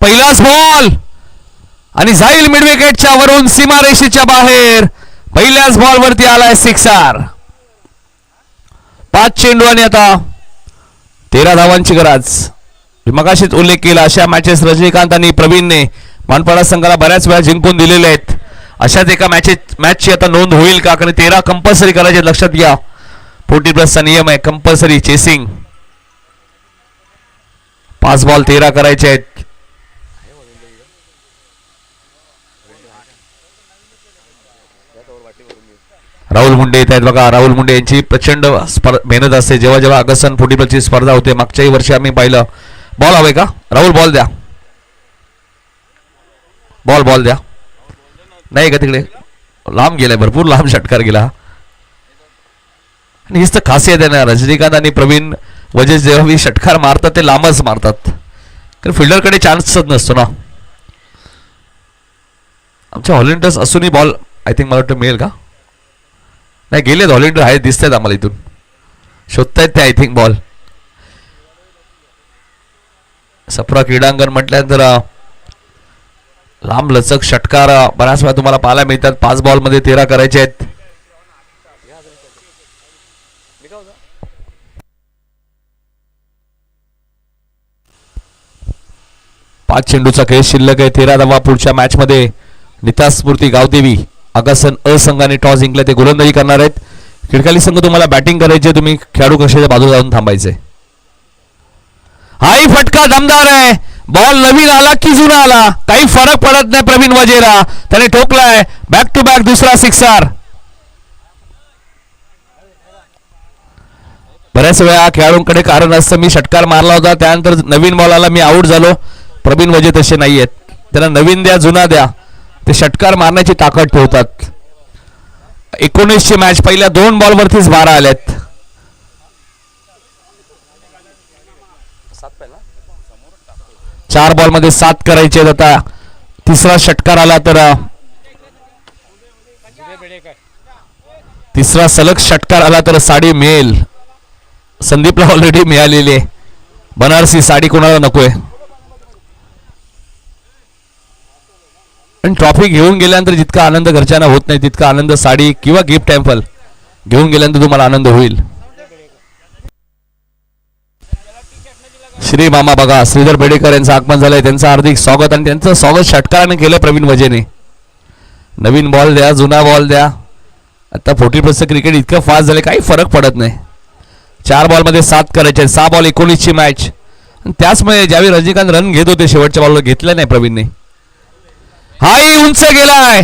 पहिलाच बॉल आणि जाईल मिड विकेटच्या वरून सीमारेषेच्या बाहेर. पहिल्याच बॉल वरती आलाय सिक्सर. 5 चेंडू आणि आता 13 धावांची गरज. मगाशीच उल्लेख केला, अशा मॅचेस रजनीकांत आणि प्रवीणने मानपाडा संघाला बऱ्याच वेळा जिंकून दिलेले आहेत. अशाच एका मॅचची आता नोंद होईल का? कारण 13 कंपल्सरी करायचे, लक्षात घ्या. 40+ नियम आहे, कंपल्सरी चेसिंग. 5 बॉल 13 करायचे आहेत. राहुल मुंडे येत आहेत बघा. राहुल मुंडे यांची प्रचंड मेहनत असते जेव्हा जेव्हा अगसन 40+ ची स्पर्धा होते. मागच्याही वर्षी आम्ही पाहिलं. बॉल हवे का राहुल? बॉल द्या, बॉल द्या. नाही का तिकडे लांब गेलाय, भरपूर लांब षटकार गेला. आणि हीच तर खासियत आहे ना, रजनीकांत आणि प्रवीण वजे जेव्हा मी षटकार मारतात ते लांबच मारतात, कारण फिल्डरकडे चान्सच नसतो ना. आमच्या हॉलिंडर्स असूनही बॉल आय थिंक मला वाटतं मिळेल का? नाही गेलेत, हॉलिंडर आहेत दिसत आहेत आम्हाला इथून, शोधतायत ते आय थिंक बॉल. सप्रा क्रीडांगण म्हटल्यानंतर लांब लचक षटकार बऱ्याच वेळा तुम्हाला पाहायला मिळतात. 5 बॉल मध्ये 13 करायचे आहेत. पाच चेंडूचा खेळ शिल्लक आहे. 13 धावा पुढच्या मॅच मध्ये. निता स्फूर्ती गावदेवी आगासन अ संघाने टॉस जिंकला, ते गोलंदाजी करणार आहेत. खिडकाली संघ तुम्हाला बॅटिंग करायची, तुम्ही खेळाडू कक्षाच्या बाजूला जाऊन थांबायचे. हाही फटका दमदार आहे. बॉल नवीन आला की जुना आला काही फरक पडत नाही. प्रवीण वजेरा त्याने ठोकलाय. बॅक टू बॅक दुसरा सिक्सर. बऱ्याच वेळा खेळाडूंकडे कारण असतं, मी षटकार मारला होता त्यानंतर नवीन बॉल आला मी आऊट झालो. प्रवीण वजे तसे नाहीयेत, त्यांना नवीन द्या जुना द्या, ते षटकार मारण्याची ताकद ठेवतात. 19 ची मॅच, पहिल्या 2 बॉल वरतीच 12 आल्यात. चार बॉल मध्ये 7 करायचे. आता तिसरा षटकार आला तर तिसरा सलग षटकार आला तर साडी मिळेल. संदीपला ऑलरेडी मिळालेली आहे. बनारसी साडी कोणाला नकोय. आणि ट्रॉफी घेऊन गेल्यानंतर जितका आनंद घरच्यांना होत नाही तितका आनंद साडी किंवा गिफ्ट टेम्पल घेऊन गेल्यानंतर तुम्हाला आनंद होईल. श्री मामा बघा, श्रीधर बेडेकर यांचं आगमन झालंय, त्यांचं हार्दिक स्वागत. आणि त्यांचं स्वागत षटकाराने केलं प्रवीण वजेने. नवीन बॉल द्या जुना बॉल द्या, आता 40+ क्रिकेट इतकं फास्ट झालं काही फरक पडत नाही. 4 बॉलमध्ये 7 करायचे, 6 बॉल 19ची मॅच. आणि त्याचमुळे ज्यावेळी रजनीकांत रन घेत होते शेवटच्या बॉलवर घेतलं नाही प्रवीणने. हाही उंच गेलाय,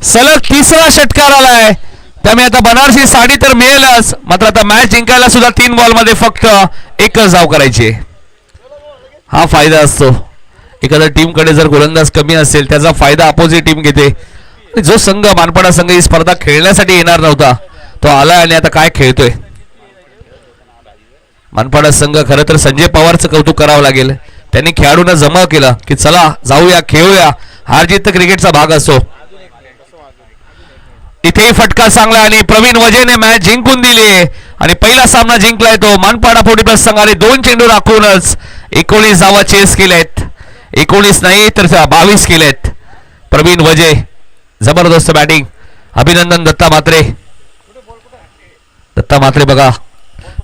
सलग 3रा षटकार आलाय. त्यामुळे आता बनारसी साडी तर मिळेलच, मात्र आता मॅच जिंकायला सुद्धा 3 बॉलमध्ये फक्त 1च धाव करायची. हा फायदा असतो. एखाद्या टीमकडे जर गोलंदाज कमी असेल त्याचा फायदा अपोजिट टीम घेते. जो संघ मानपाडा संघ ही स्पर्धा खेळण्यासाठी येणार नव्हता तो आला आणि आता काय खेळतोय. मानपाडा संघ खरं तर संजय पवारचं कौतुक करावं लागेल. त्यांनी खेळाडूंना जमा केलं की चला जाऊया खेळूया. हार जीत तर क्रिकेटचा भाग असतो. इथेही फटका चांगला आणि प्रवीण वजेने मॅच जिंकून दिली आणि पहिला सामना जिंकलाय तो मानपाडा 40+ संघाने 2 चेंडू राखूनच 19 धावा चेस केल्यात. 19 नाही तर 22 केलेत. प्रवीण वजे जबरदस्त बॅटिंग. अभिनंदन दत्ता म्हात्रे. दत्ता म्हात्रे बघा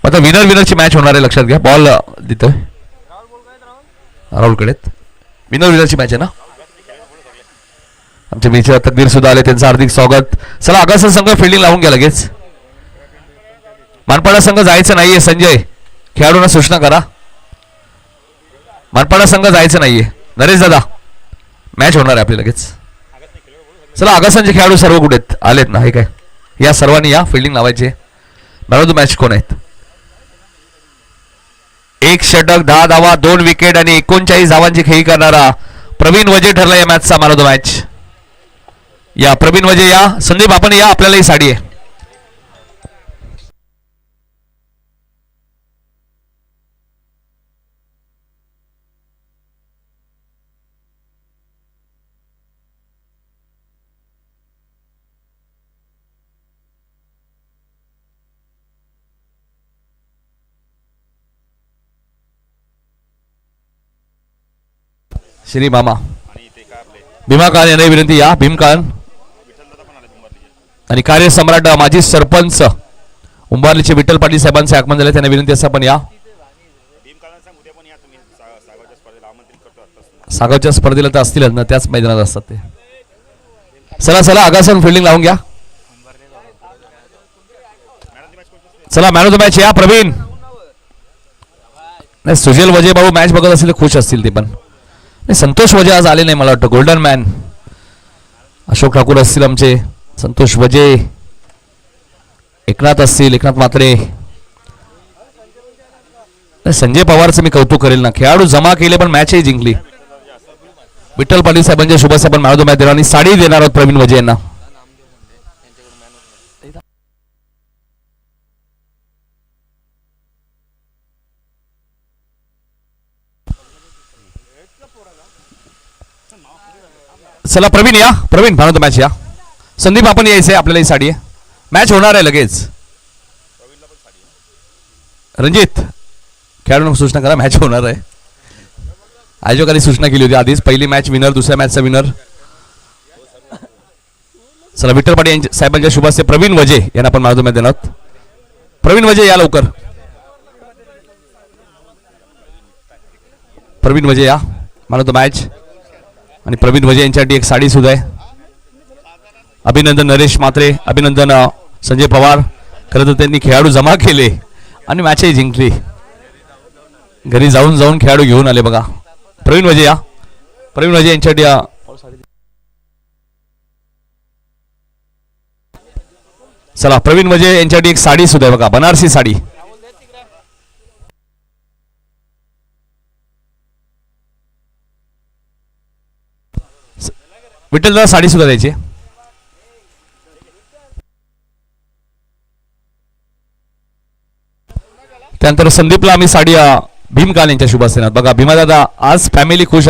आता विनरची मॅच होणार आहे लक्षात घ्या. बॉल देतोय राहुलकडे. विनरची मॅच आहे ना. आमचे मित्र तकदीर सुद्धा आले त्यांचं हार्दिक स्वागत. चला अगासन संघ फिल्डिंग लावून घ्या लगेच. मानपाडा संघ जायचं नाहीये. संजय खेळाडूंना सूचना करा. मानपाडा संघ जायचं नाहीये. नरेश दादा मॅच होणार आहे आपली लगेच. चला अगासनचे खेळाडू सर्व कुठे आहेत आलेत ना. हे काय या सर्वांनी या फिल्डिंग लावायचे. बरोबर मॅच कोण आहेत. 1 षटक 10 धावा 2 विकेट आणि 39 धावांची खेळी करणारा प्रवीण वजे ठरला या मॅचचा मॅन ऑफ द मॅच. या प्रवीण वजे या. संदीप आपण या आपल्याला ही साडी आहे. श्री मामा भीमा खान यांना विनंती या. भीम खान आणि कार्यसम्राट माजी सरपंच उंबारलीचे विठ्ठल पाटील साहेबांचे आगमन झाले. त्यांना विनंती असं पण या. सागावच्या स्पर्धेला तर असतीलच ना. त्याच मैदानात असतात ते. चला चला आगासन फिल्डिंग लावून घ्या. चला मॅन ऑफ द मॅच या प्रवीण. नाही सुजल वजे बाबू मॅच बघत असतील तर खुश असतील ते पण. नाही संतोष वजे आज आले नाही मला वाटतं. गोल्डन मॅन अशोक ठाकूर असतील आमचे. संतोष वजे एकनाथ असतील. एकनाथ म्हात्रे. संजय पवारचं मी कौतुक करेल ना. खेळाडू जमा केले पण मॅचही जिंकली. विठ्ठल पाटील साहेबांच्या शुभ साहेब मॅन ऑफ द मॅच देणार आणि साडी देणार आहोत प्रवीण वजे यांना. चला प्रवीण या. Praveen man of the match या. संदीप आपण यायचंय आपल्याला ही साडी आहे. मॅच होणार आहे लगेच. रणजित खेळाडूंना सूचना करा मॅच होणार आहे. आयोजकांनी सूचना केली होती आधीच. पहिली मॅच विनर दुसऱ्या मॅचचा विनर. चला विठ्ठल पाटील साहेबांच्या शुभास्ते प्रवीण वजे यांना आपण मॅन ऑफ द मॅच देणार. प्रवीण वजे या लवकर. प्रवीण वजे या मॅन ऑफ द मॅच. आणि प्रवीण वजे यांच्यासाठी एक साडी सुद्धा आहे. अभिनंदन नरेश म्हात्रे. अभिनंदन संजय पवार. खरं तर त्यांनी खेळाडू जमा केले आणि मॅचही जिंकली. घरी जाऊन जाऊन खेळाडू घेऊन आले बघा. प्रवीण वजे या. प्रवीण वजे यांच्यासाठी चला प्रवीण वजे यांच्यासाठी एक साडी सुद्धा आहे बघा. बनारसी साडी. विठ्ठलला साडी सुद्धा द्यायची. त्यानंतर संदीपला आम्ही साडी भीम खान यांच्या शुभ असणार बघा. भीमा दादा आज फॅमिली खुश